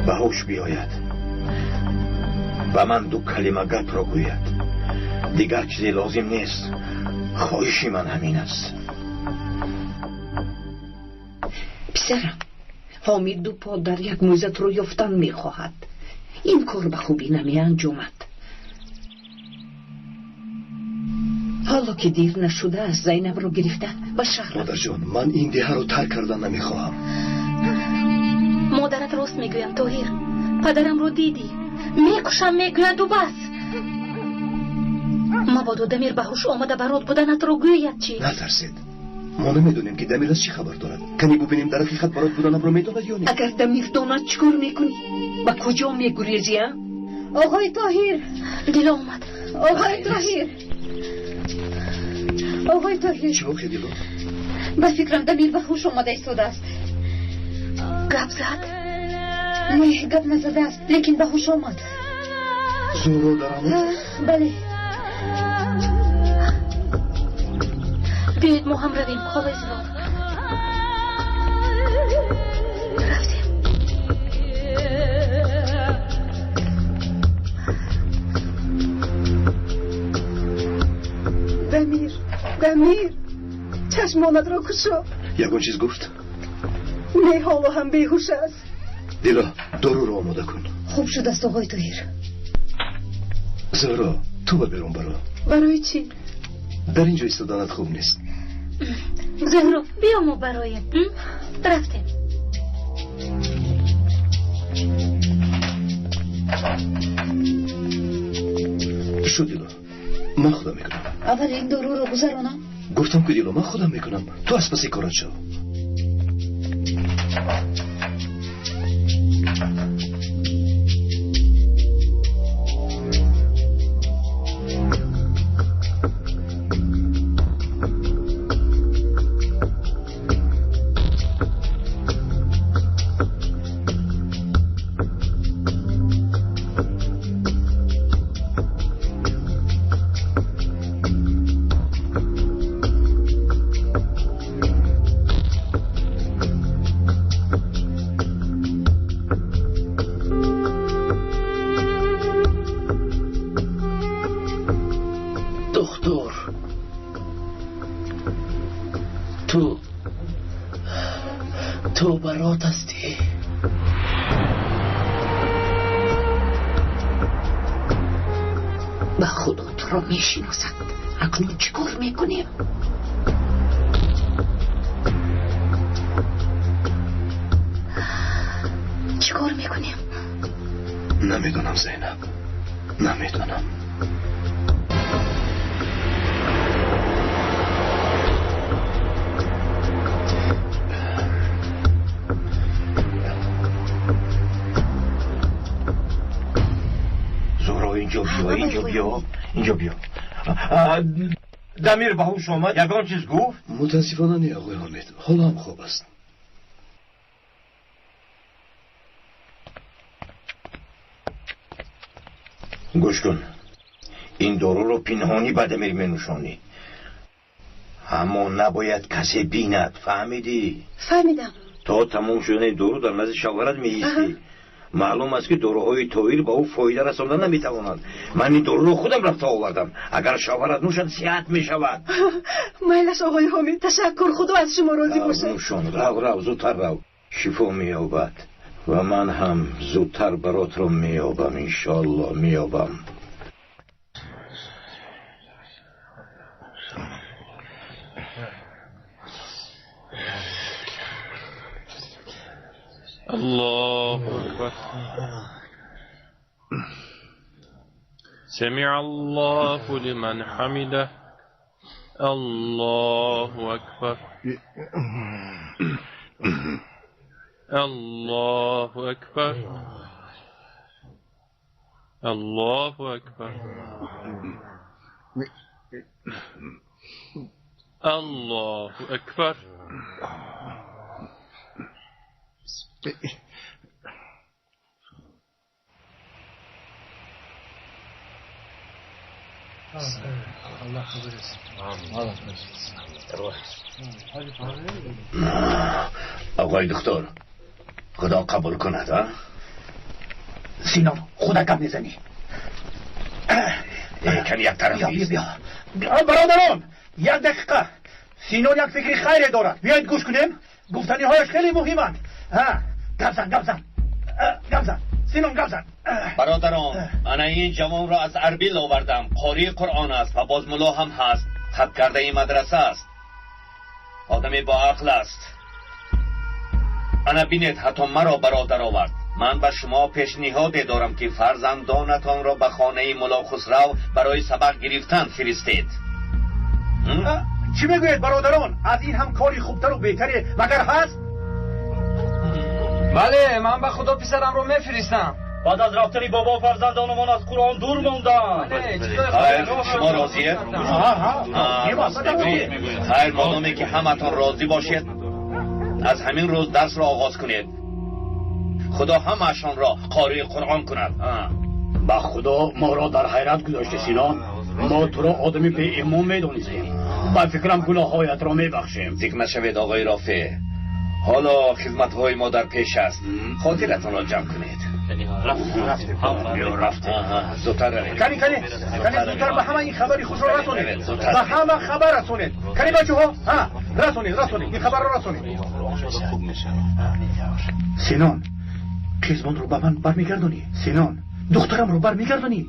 Speaker 12: به هوش بیاید. به من دو کلمه گپ را گوید. دیگر چیزی لازم نیست. خواهشی من همین است.
Speaker 20: پسرم، حامد دو پا در یک موزت رو یافتن میخواهد. این کار به خوبی نمی انجامد. حالا که دیر نشده است زینب رو گرفته و شهر.
Speaker 2: مادر جان، من این دیه رو ترک کردن نمیخواهم.
Speaker 3: مادرت راست میگویم طاهر. پدرم رو دیدی میکشم میگوید و بس. مبادا دمیر به هوش آمده برات بودنت رو گوید چی؟
Speaker 2: نترسید، ما نمیدونیم که دمیر از چی خبر دارد. کنی ببینیم در حقیقت برات بودنم رو میداند یا نه.
Speaker 20: اگر دمیر داند چیکار میکنی؟ با کجا میگریزی؟
Speaker 5: آقای طاهر،
Speaker 3: دل آمد.
Speaker 5: آقای طاهر، آقای طاهر،
Speaker 2: چی آخه دیلو؟
Speaker 5: به فکرم دمیر به هوش آمده ایستاده است.
Speaker 3: گپ زد؟
Speaker 5: نه، گپ نزده است، لیکن به هوش آمد.
Speaker 2: زورو درآمد؟
Speaker 5: بله.
Speaker 3: بیاید ما هم رویم. خالای زلال رفتیم.
Speaker 5: دمیر چشمانت را کشا.
Speaker 2: یکون چیز گفت؟
Speaker 5: نه، حالا هم بیهوش است.
Speaker 2: دیلا، دارو رو آماده کن.
Speaker 5: خوب شد است آقای طاهر.
Speaker 2: زهرا، تو با بیرون برو.
Speaker 5: برای چی؟
Speaker 2: در اینجا ایستادنت خوب نیست.
Speaker 3: زهرا بیا ما برایم. رفتیم.
Speaker 2: شو دیلا، من خودم میکنم.
Speaker 5: اول این دارو رو گذرانم.
Speaker 2: گفتم که دیلا من خودم میکنم. تو از پسی کارت شو.
Speaker 6: تو برات هستی.
Speaker 20: به خدا تو را میشناسد. اکنون چیکار میکنیم؟
Speaker 3: چیکار میکنیم؟
Speaker 2: نمیدونم زینب، نمیدونم.
Speaker 12: اینجا بیا. دمیر به هوش آمد؟ یگان چیز گفت؟
Speaker 2: متاسفانه نه آقای حامد، حالا هم خوب است.
Speaker 12: گوش کن، این دارو رو پنهانی به دمیر منوشانی، اما نباید کسی بیند. فهمیدی؟
Speaker 5: فهمیدم.
Speaker 12: تا تمام شدن دارو در نزد شوهرت میایستی. معلوم است که داروهای طویل با او فایده رساندن نمیتوانند. من این دارو رو خودم رفته آوردم. اگر شوهرت نوشد صحت میشود.
Speaker 5: میلش آقای حامد، تشکر. خدا از شما راضی باشه.
Speaker 12: نوشان رو زودتر رو. شفا مییابد و من هم زودتر برات رو مییابم. انشالله مییابم.
Speaker 21: الله أكبر. سمع الله لمن حمده. الله أكبر. الله أكبر. الله أكبر. الله أكبر.
Speaker 12: آقای دکتر، خدا قبول کند. سینان خدا کم میزنی.
Speaker 9: کم یک طرف نیست.
Speaker 6: برادران یک دقیقه. سینون یک فکری خیره دارد. بیایید گوش کنیم. گفتنی هایش خیلی مهمند. گپ زن سینون گپ زن.
Speaker 9: برادران من این جوان را از اربیل آوردم. قاری قرآن است و باز ملا هم هست. خط کرده این مدرسه است. آدمی با عقل است. انا بینید حتی مرا برادر آورد. من به شما پیشنهاد دارم که فرزندانتان را به خانه ملا خسرو برای سبق گرفتن فرستید.
Speaker 6: چی میگوید برادران؟ از این هم کاری خوبتر و بهتری مگر هست؟
Speaker 11: بله من به خدا پسرم رو میفرستم.
Speaker 22: بعد از رفتن بابا فرزندانمان از قرآن دور موندن.
Speaker 9: شما راضیه؟ خیر مادامی که همتان راضی باشید از همین روز درس را آغاز کنید. خدا همشان را قاری قرآن کند.
Speaker 22: با خدا ما را در حیرت گذاشته سینان. ما تو را آدمی به ایمان میدانستیم. با فکرم گناهایت را میبخشیم.
Speaker 9: فکر نشوید آقای رافع. حالا خدمت های ما در پیش است. خاطرتان را جمع کنید.
Speaker 22: رفتیم.
Speaker 9: زودتر روید.
Speaker 6: کنی زودتر به همه این خبری خوش را رسونید. به همه خبر رسونید. کنی بچه ها رسونید این خبر را رسونید. سینان خیزمان رو به من برمیگردونی. سینان دخترم رو برمیگردونی.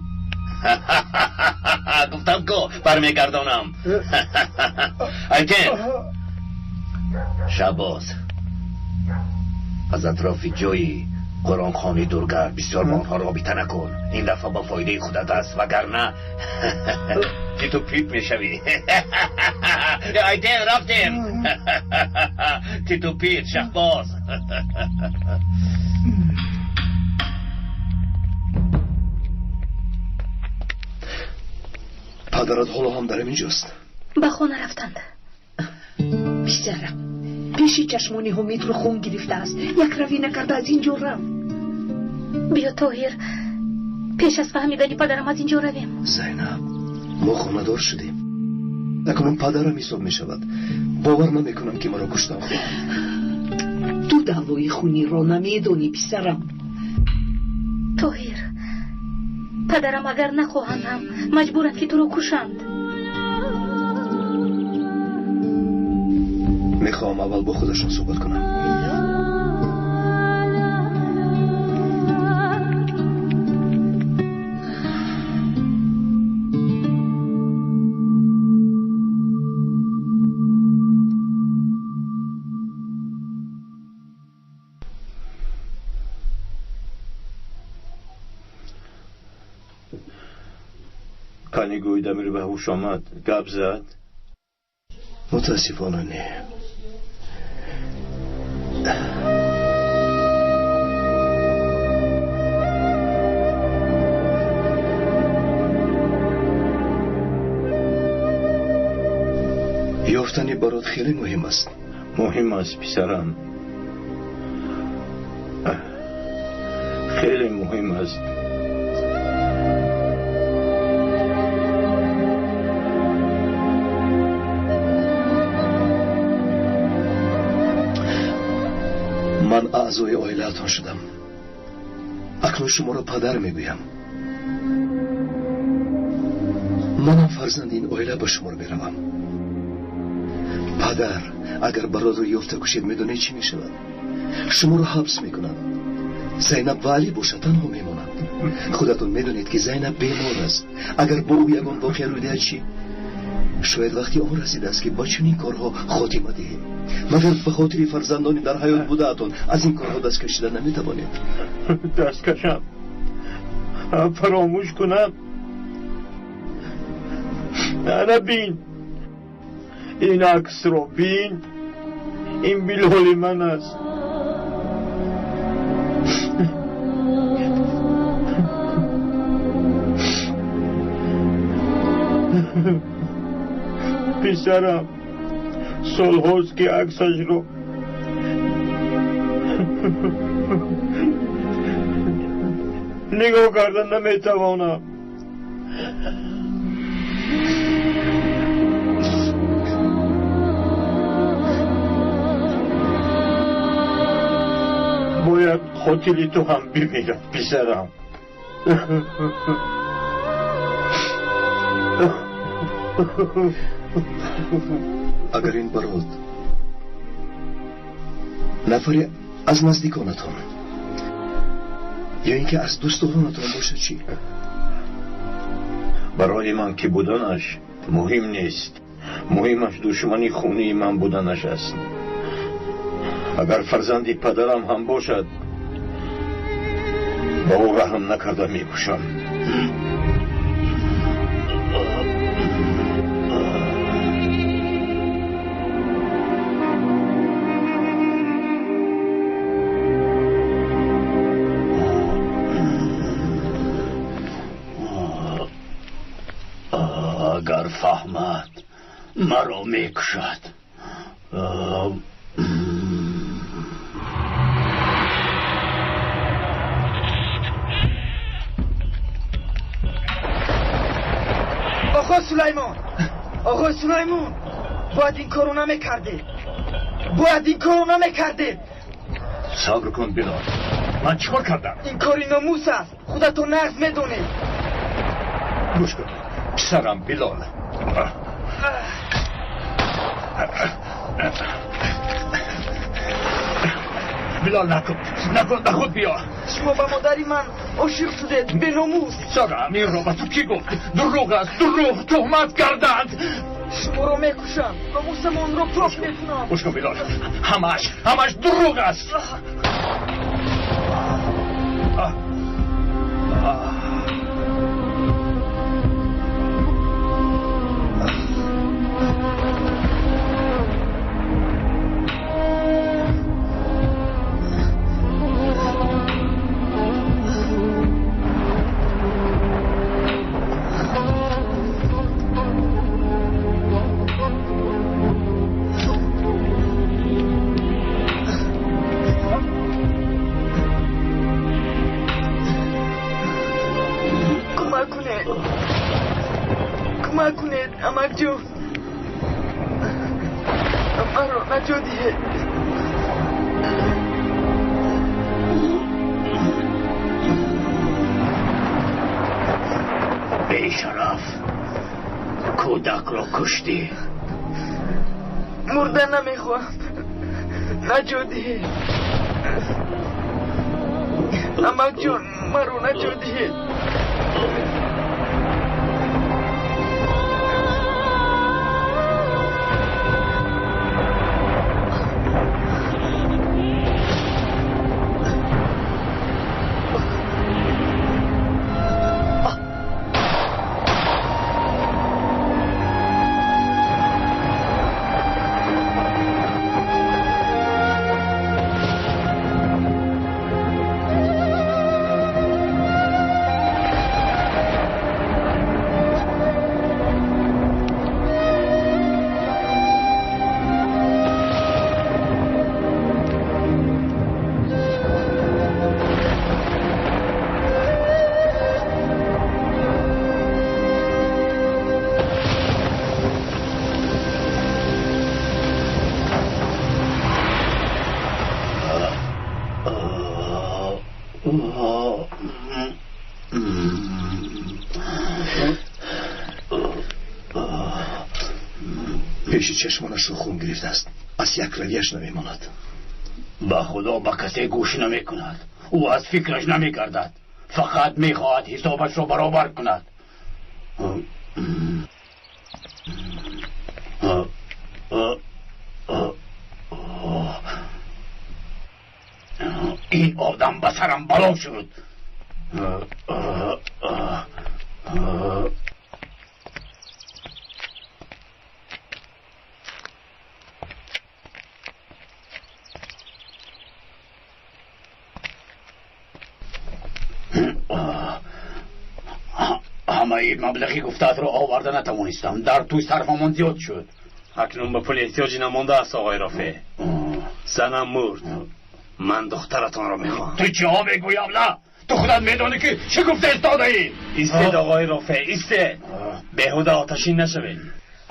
Speaker 9: گفتم که برمیگردانم. ایتن شباز از اطراف جایی قرآن خانی دورگر بسیار با آنها رابطه نکن. این دفعه با فایده خودت است وگرنه تو پیت میشوی. ایتن رفتیم. تو پیت شهباز.
Speaker 2: پدرت حالا هم در اینجاست.
Speaker 3: به خانه رفتند.
Speaker 20: پسرم پیش چشمانی حمید رو خون گرفته است. یک روی نکرده از اینجا رفت.
Speaker 3: بیا طاهر پیش از فهمیدنی پدرم از اینجا رویم.
Speaker 2: زینب ما خانه دار شدیم. اکنون پدرم حساب می شود. باور نمیکنم که مرا کشتم.
Speaker 20: تو دعوای خونی را نمیدونی پسرم.
Speaker 3: طاهر پدرم اگر نخواهند هم مجبورند که تو رو کشند.
Speaker 2: میخوام اول با خودشون صحبت کنم.
Speaker 12: کنی گوی دمیر به هوش آمد گپ زد؟
Speaker 2: متاسفانه نه. یافتنی برات خیلی مهم است.
Speaker 12: مهم است پسرم، خیلی مهم است.
Speaker 2: من اعضای عائله‌تان شدم. اکنون شما را پدر میگویم. منم فرزند این عائله به شما میروم. پدر اگر برادر رو یافته کشید میدونی چی میشود؟ شما رو حبس میکنند. زینب و علی باشد تنها میمانند. خودتون میدونید که زینب بیمار است. اگر با او یگان واقعه روی دهد چی؟ شاید وقتی آن رسیده است که با چنین کارها خاتمه دهیم. مگر به خاطر فرزندانی در حیات بوده اتون از این کارها دست کشیدن نمیتوانید؟
Speaker 12: دست کشم، فراموش کنم؟ نه بین، این عکس رو بین، این بیلال من است. پسرم سالهاست که عکسش رو نگاه کردن نمیتوانم. باید خاطری تو هم بمیرد پسرم.
Speaker 2: اگر این برات نفری از نزدیکانتان یا اینکه از دوستانتان باشه چی؟
Speaker 12: برای من که بودنش مهم نیست. مهمش دشمنی خونی من بودنش است. اگر فرزندی پدرم هم باشد با او رحم نکرده میکشم.
Speaker 22: اگر فهمد مرا میکشد.
Speaker 7: آقا سلیمان باید این کارو نمیکردید.
Speaker 12: صبر کن بلال. من چیکار کردم؟
Speaker 7: این کاری ناموس است. خودتو نقض میدونی.
Speaker 12: گوش کن پسرم بلال. بلال نکن بیا.
Speaker 7: شما با مادری من عاشق شدید به ناموس.
Speaker 12: سرم این را به تو کی گفت؟ دروغ است. تهمت کردند.
Speaker 7: شما رو میکشم. ناموسمون رو پاک میکنم.
Speaker 12: گوش کن بلال. همش دروغ است.
Speaker 7: کمک کنید امک جو. مرا نجات دهید.
Speaker 22: بی شرف کودک را کشتی.
Speaker 7: مردن نمیخواهم. نجات دهید. امک جون مرا نجات دهید.
Speaker 2: پیش چشمانش رو خون گرفته است. از یک رویش نمیماند.
Speaker 22: با خدا با کسی گوش نمی کند. او از فکرش نمی گردد. فقط می خواهد حسابش رو برابر کند. این آدم به سرم بلا شد. همه مبلغی گفتت رو آورده نتوانستم. در توی صرفمان زیاد شد.
Speaker 14: اکنون به پول احتیاجی نمانده است آقای رافع. زنم مرد. من دخترتان را میخوام.
Speaker 22: تو چه ها میگوی ابله؟ تو خودت میدانی که چه گفته استاده ای؟
Speaker 14: ایستید آقای رافع ایستید. بهوده آتشین نشوید.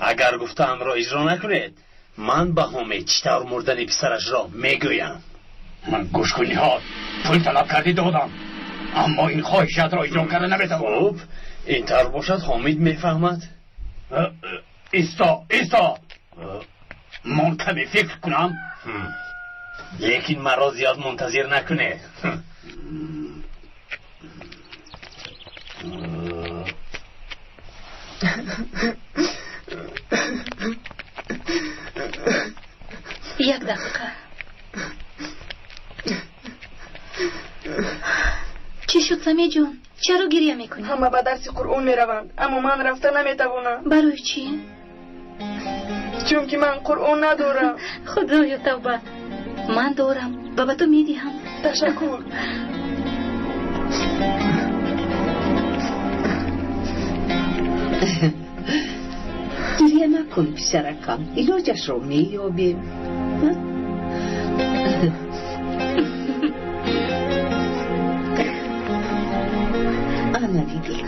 Speaker 14: اگر گفتم را اجرا نکنید من به همه چطور مردن پسرش را میگویم.
Speaker 22: من گوش کنی ها پول طلب کردی دادم. اما این خواهشت را اجرا کرده نمیتوانم.
Speaker 14: خب اینطور باشد حامد میفهمد.
Speaker 22: ایستا من کمی فکر کنم.
Speaker 14: لیکن مرا زیاد منتظر نکنه.
Speaker 3: یک دقیقه. چی شد سمی جون؟ چرا گریه میکنی؟
Speaker 7: همه به درس قرآن میروند اما من رفته نمیتوانم.
Speaker 3: برای چی؟
Speaker 7: چون که من قرآن ندارم.
Speaker 3: خدایا توبه. من دارم و به تو میدیم.
Speaker 7: تشکر.
Speaker 20: گریه نکن پسرکم، علاجش رو مییابیم.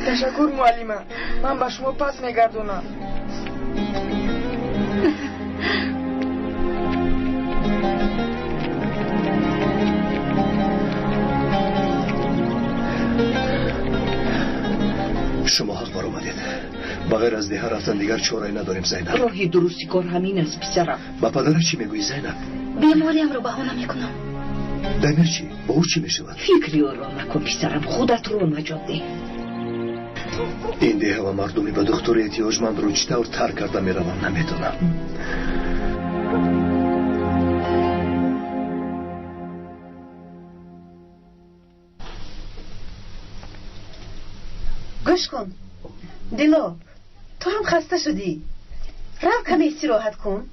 Speaker 7: تشکر معلمه، من به شما پس میگردونم.
Speaker 2: شما حق بر آمدید. بغیر از ده رفتن دیگر چاره نداریم زینب.
Speaker 20: راهی درستی کار همین است پسرم.
Speaker 2: با پدر چی میگویی زینب؟
Speaker 3: بیماریم رو بهانه میکنم.
Speaker 2: دمیر چی؟ با او چی میشود؟
Speaker 20: فکری را نکن پسرم، خودت رو نجات ده.
Speaker 2: این ده و مردمی به دکتر احتیاجمند رو چطور ترک کرده میروم نمیدونم.
Speaker 5: گوش کن دلو، تو هم خسته شدی، رو کمی استراحت کن.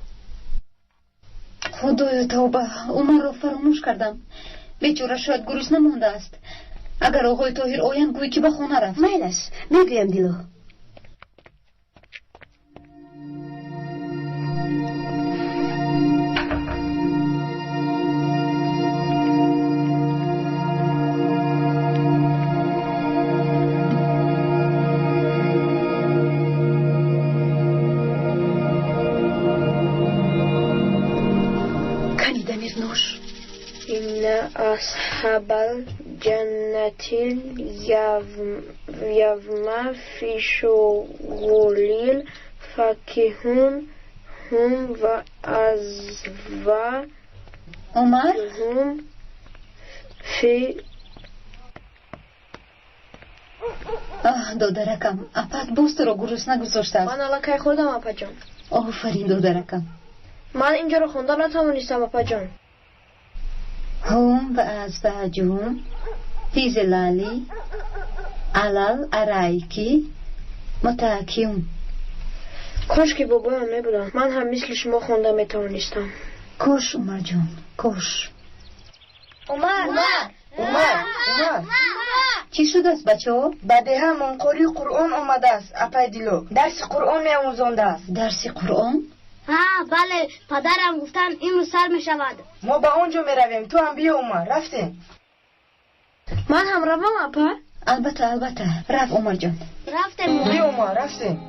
Speaker 5: خدایا توبه، عمر رو فراموش کردم. بیچاره شاید گروش نمونده است. اگر آقای طاهر آیند گوی که به خانه رفت. میلش میگویم دلو.
Speaker 15: أصحاب الجنة اليوم في شغل فاكهون هم وأزواجهم في
Speaker 5: دادرکم، اپت بوست رو گروسنه گذاشته است.
Speaker 15: من الان که خودم اپا جان.
Speaker 5: آفرین دادرکم.
Speaker 15: من اینجا رو خوندن نتوانستم اپا جان.
Speaker 5: هم و ازواجهم فی ظلال علل ارائکی متکئون.
Speaker 15: کاش که بابایم میبودم، من هم مثل شما خونده میتوانستم.
Speaker 5: کاش عمر جان، کاش.
Speaker 15: عمر
Speaker 5: چی شده است بچه ها؟
Speaker 7: بده هم منقاری قرآن آمده است. اپای دلو درس قرآن میاموزانده است.
Speaker 5: درس قرآن؟
Speaker 15: بله، پدرم گفتن این سر می شود.
Speaker 7: ما به آنجا می رویم، تو هم بیا عمر. رفتیم.
Speaker 15: من هم روم اپا؟
Speaker 5: البته رفت عمر جان.
Speaker 15: رفتیم
Speaker 7: بیا عمر، رفتیم.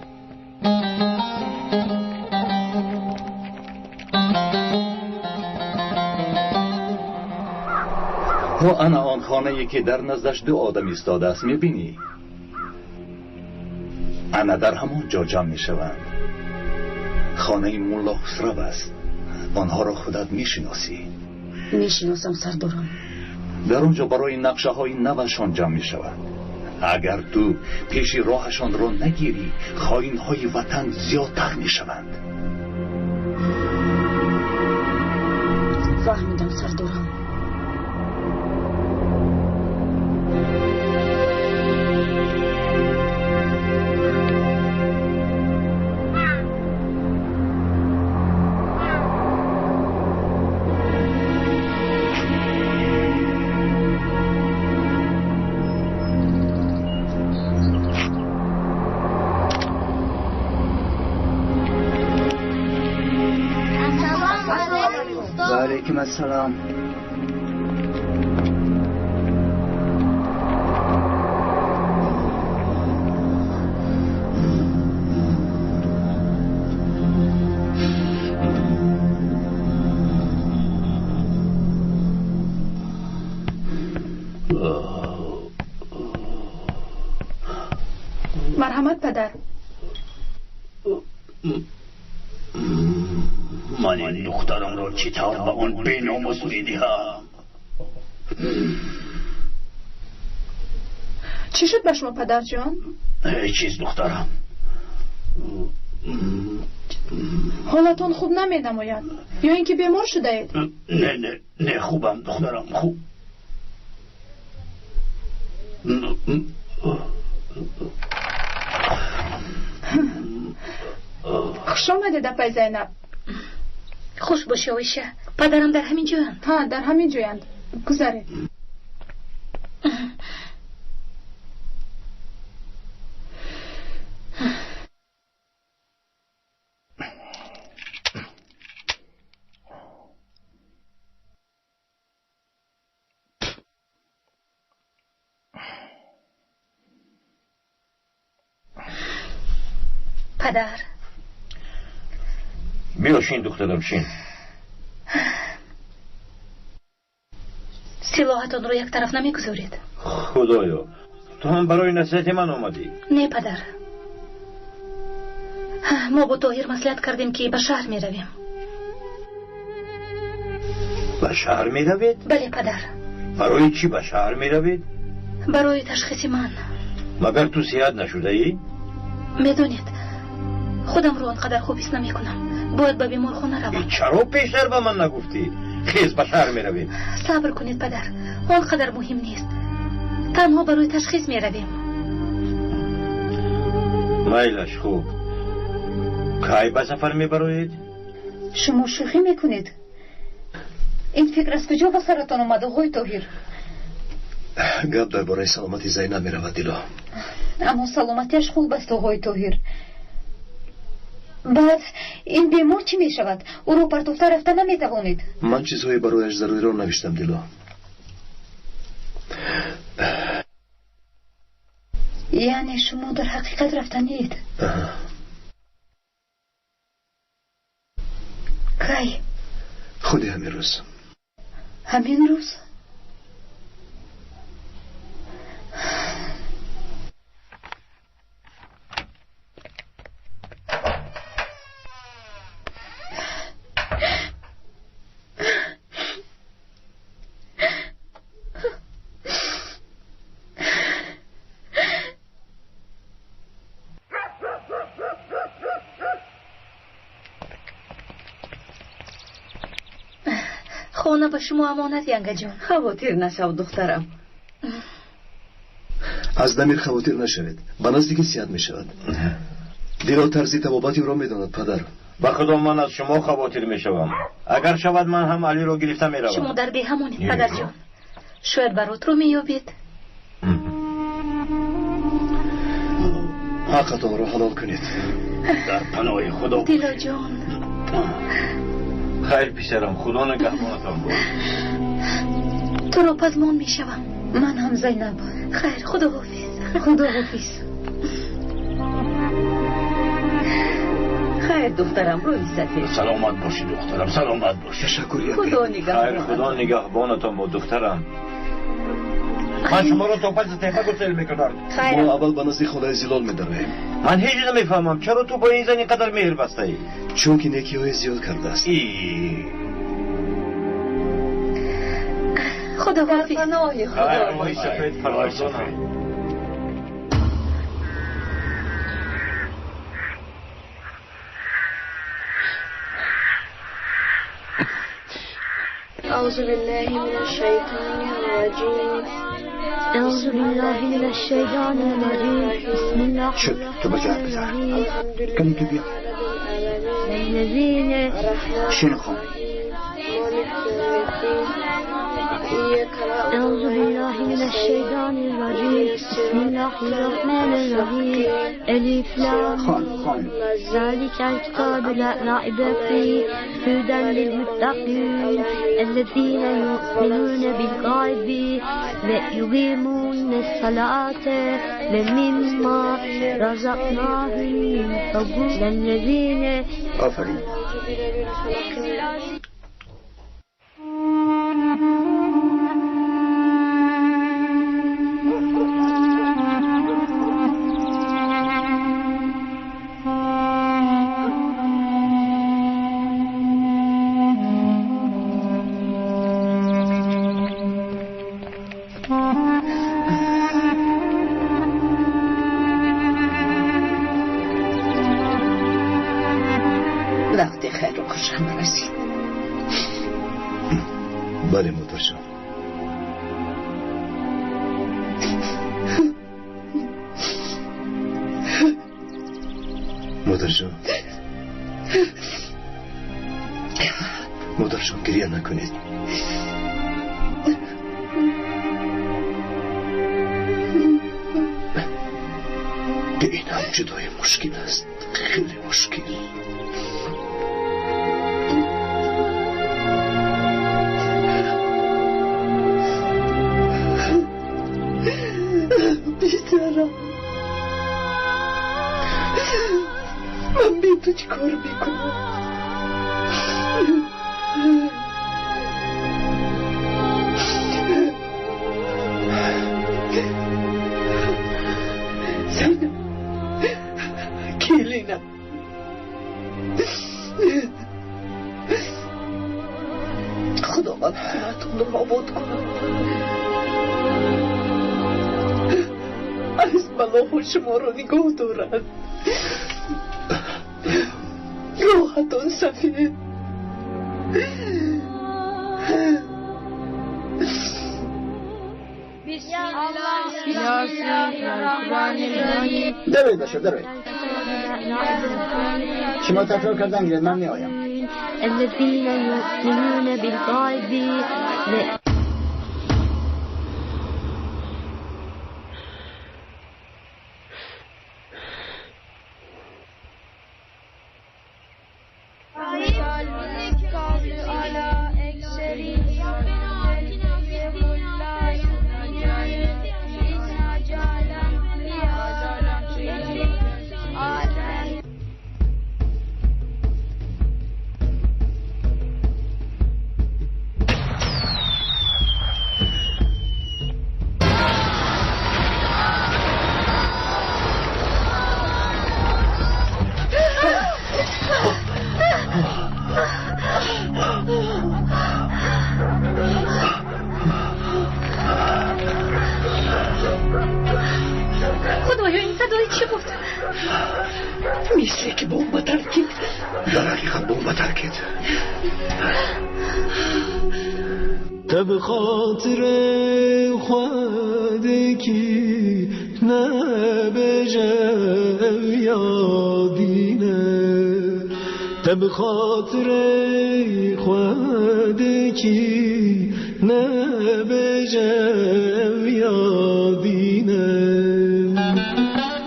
Speaker 16: و انا آن خانه‌ای که در نزدش دو آدم ایستاده است میبینی؟ انا در همان جا جمع میشوند. خانه مولا خسرو است. آنها را خودت میشناسی؟
Speaker 5: میشناسم سردارم.
Speaker 16: در اونجا برای نقشه های نوشان جمع میشوند. اگر تو پیش راهشان را نگیری خائن های وطن زیادتر میشوند.
Speaker 5: فهمیدم سردارم.
Speaker 17: وعلیکم السلام.
Speaker 1: مرحمت پدر.
Speaker 22: من این دخترم را چطور به اون بی‌ناموس می‌دهم؟
Speaker 1: چی شد به شما پدر جان؟
Speaker 22: هیچ چیز دخترم.
Speaker 1: حالتون خوب نمی‌نماید یا اینکه بیمار شده اید؟
Speaker 22: نه خوبم دخترم، خوب.
Speaker 1: خوش آمده دپای زینب.
Speaker 3: خوش باشی آیشه. پدرم در همین جویند.
Speaker 1: ها در همین جویند. گذارید.
Speaker 3: پدر
Speaker 12: بیا شین دخترم شین.
Speaker 3: سلاحتون رو یک طرف نمیگذارید.
Speaker 12: خدایا تو هم برای نصیحت من آمدی؟
Speaker 3: نه پدر، ما با طاهر مصلحت کردیم که به شهر می رویم.
Speaker 12: به شهر می روید؟
Speaker 3: بله پدر.
Speaker 12: برای چی به شهر می روید؟
Speaker 3: برای تشخیص من.
Speaker 12: مگر تو صحت نشده ای؟
Speaker 3: میدونید خودم رو انقدر خوب حس نمی کنم، باید به بیمار خونه روم.
Speaker 12: چرا پیشتر به من نگفتی؟ خیز به شهر می روید.
Speaker 3: صبر کنید پدر، آنقدر مهم نیست، تنها برای تشخیص می رویم.
Speaker 12: میلش خوب. کی به سفر می برایید؟
Speaker 3: شما شوخی می کنید؟ این فکر از کجا به سرتان اومده آقای طاهر؟
Speaker 2: گپ درباره سلامتی زینب می رود دیلا.
Speaker 3: اما سلامتیش خوب است آقای طاهر. بعد این بیمار چی می شود؟ او رو پرتوفته رفته نمی توانید.
Speaker 2: من چیزهایی برایش ضروری را نوشتم دیلا.
Speaker 3: یعنی شما در حقیقت رفتنید؟ کی؟
Speaker 2: خودی همین روز.
Speaker 3: همین روز؟ خانه به شما امانت ینگه جان.
Speaker 8: خواطر نشو دخترم.
Speaker 2: از دمیر خواطر نشوید، به نزدیک سیاد می شود. دیلا طرزی طبابتی را می داند پدر.
Speaker 12: به خدا من از شما خواطر می شوم. اگر شود من هم علی رو گرفته می روم.
Speaker 3: شما در ده همونید پدر جان، شاید برات رو می یابید.
Speaker 2: حقتان را حلال کنید.
Speaker 22: در پناه خدا.
Speaker 3: دیلا جان.
Speaker 12: خیر پسرم، خدا نگهبانتان بود.
Speaker 3: تو رو پزمان می شوم. من هم زینب. خیر، خدا حافظ. خدا حافظ.
Speaker 8: خیر دخترم رو عزت.
Speaker 22: سلامت باشی دخترم، سلامت باشی.
Speaker 2: تشکر.
Speaker 8: خدا نگهبان.
Speaker 12: خیر خدا نگهبانتان بود دخترم. من شما رو تا پس تهمه گسل میکنم.
Speaker 2: ما اول به نزدیک خدای زلال میداریم.
Speaker 12: من هیچ نمیفهمم چرا تو با این زن اینقدر مهر بسته ای؟
Speaker 2: چون که نیکی های زیاد کرده است.
Speaker 3: خدا حافظ.
Speaker 8: پناه خدا.
Speaker 12: ای سفید فرزانم.
Speaker 15: أعوذ بالله من الشيطان الرجيم أعوذ بالله من الشيطان الرجيم بسم الله الرحمن الرحيم
Speaker 17: كم تبيع
Speaker 15: الذين
Speaker 17: شنو خان
Speaker 15: أعوذ بالله من الشيطان الرجيم بسم الله الرحمن الرحيم ألف لام ذلك الكتاب لا ريب فيه هدى للمتقين الذين يؤمنون بالغيب ويقيمون الصلاة ومما رزقناهم ينفقون الذين
Speaker 17: آفرین.
Speaker 20: خیر و خوشم رسید.
Speaker 2: بله مادر جان. مادر جان، مادر جان گریه نکنید. به این هم جدای مشکل است، خیلی مشکل.
Speaker 20: بیدارم، من بی تو چی کار میکنم؟ زینب، کلینم، خدا من خونتون رو آباد کنم، از بلا شما رو نگاه دارد. راحتان سفید.
Speaker 17: دوید باشه دوید. شما تکرار کردن گرید من میآیم.
Speaker 15: الذين يؤمنون بالغيب.
Speaker 3: خدایا این صدای چی بود؟
Speaker 20: مثل که بمب ترکید.
Speaker 2: در حقیقت بمب ترکید.
Speaker 10: تب خاطر خواده کی نبجه یادینه، تب خاطر خواده کی نبجه یادینه،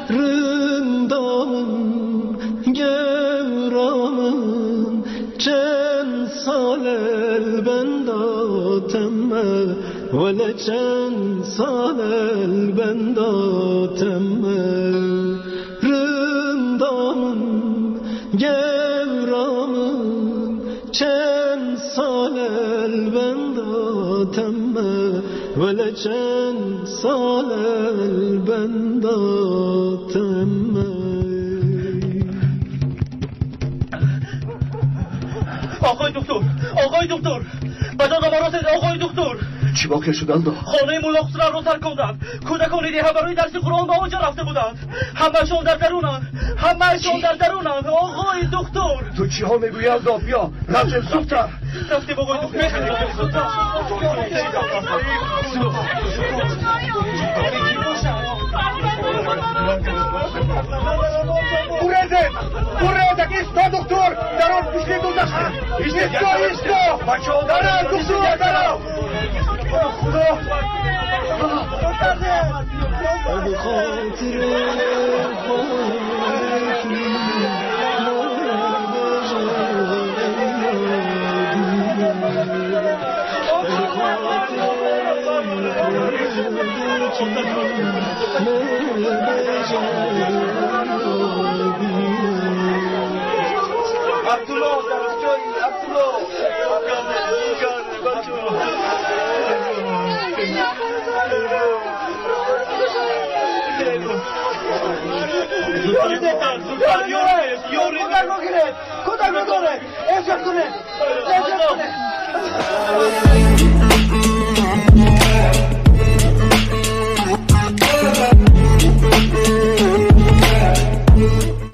Speaker 10: رندامن گورامن چند سال البنداتم ولی چند سال البنداتم، رندامن گورامن چند سال البنداتم ولی چند سال البنداتم.
Speaker 6: آقای دکتر، آقای دکتر، بدان امارات آقای دکتر.
Speaker 2: چی واقع شد الدا؟
Speaker 6: خانه ملا خسرو را ترک کردند. کودکان دیگه برای درس قرآن به آنجا رفته بودند. همه‌شان در درونند، همه‌شان در درونند. آقای دکتر،
Speaker 2: تو چی ها میگویی الدا؟ بیا رفتیم زودتر.
Speaker 6: رفتیم آقای دکتر. Urede, aquí está, doctor. Darón, piscito, listo, listo. Darón, doctor, darón. Abdullah, Abdullah,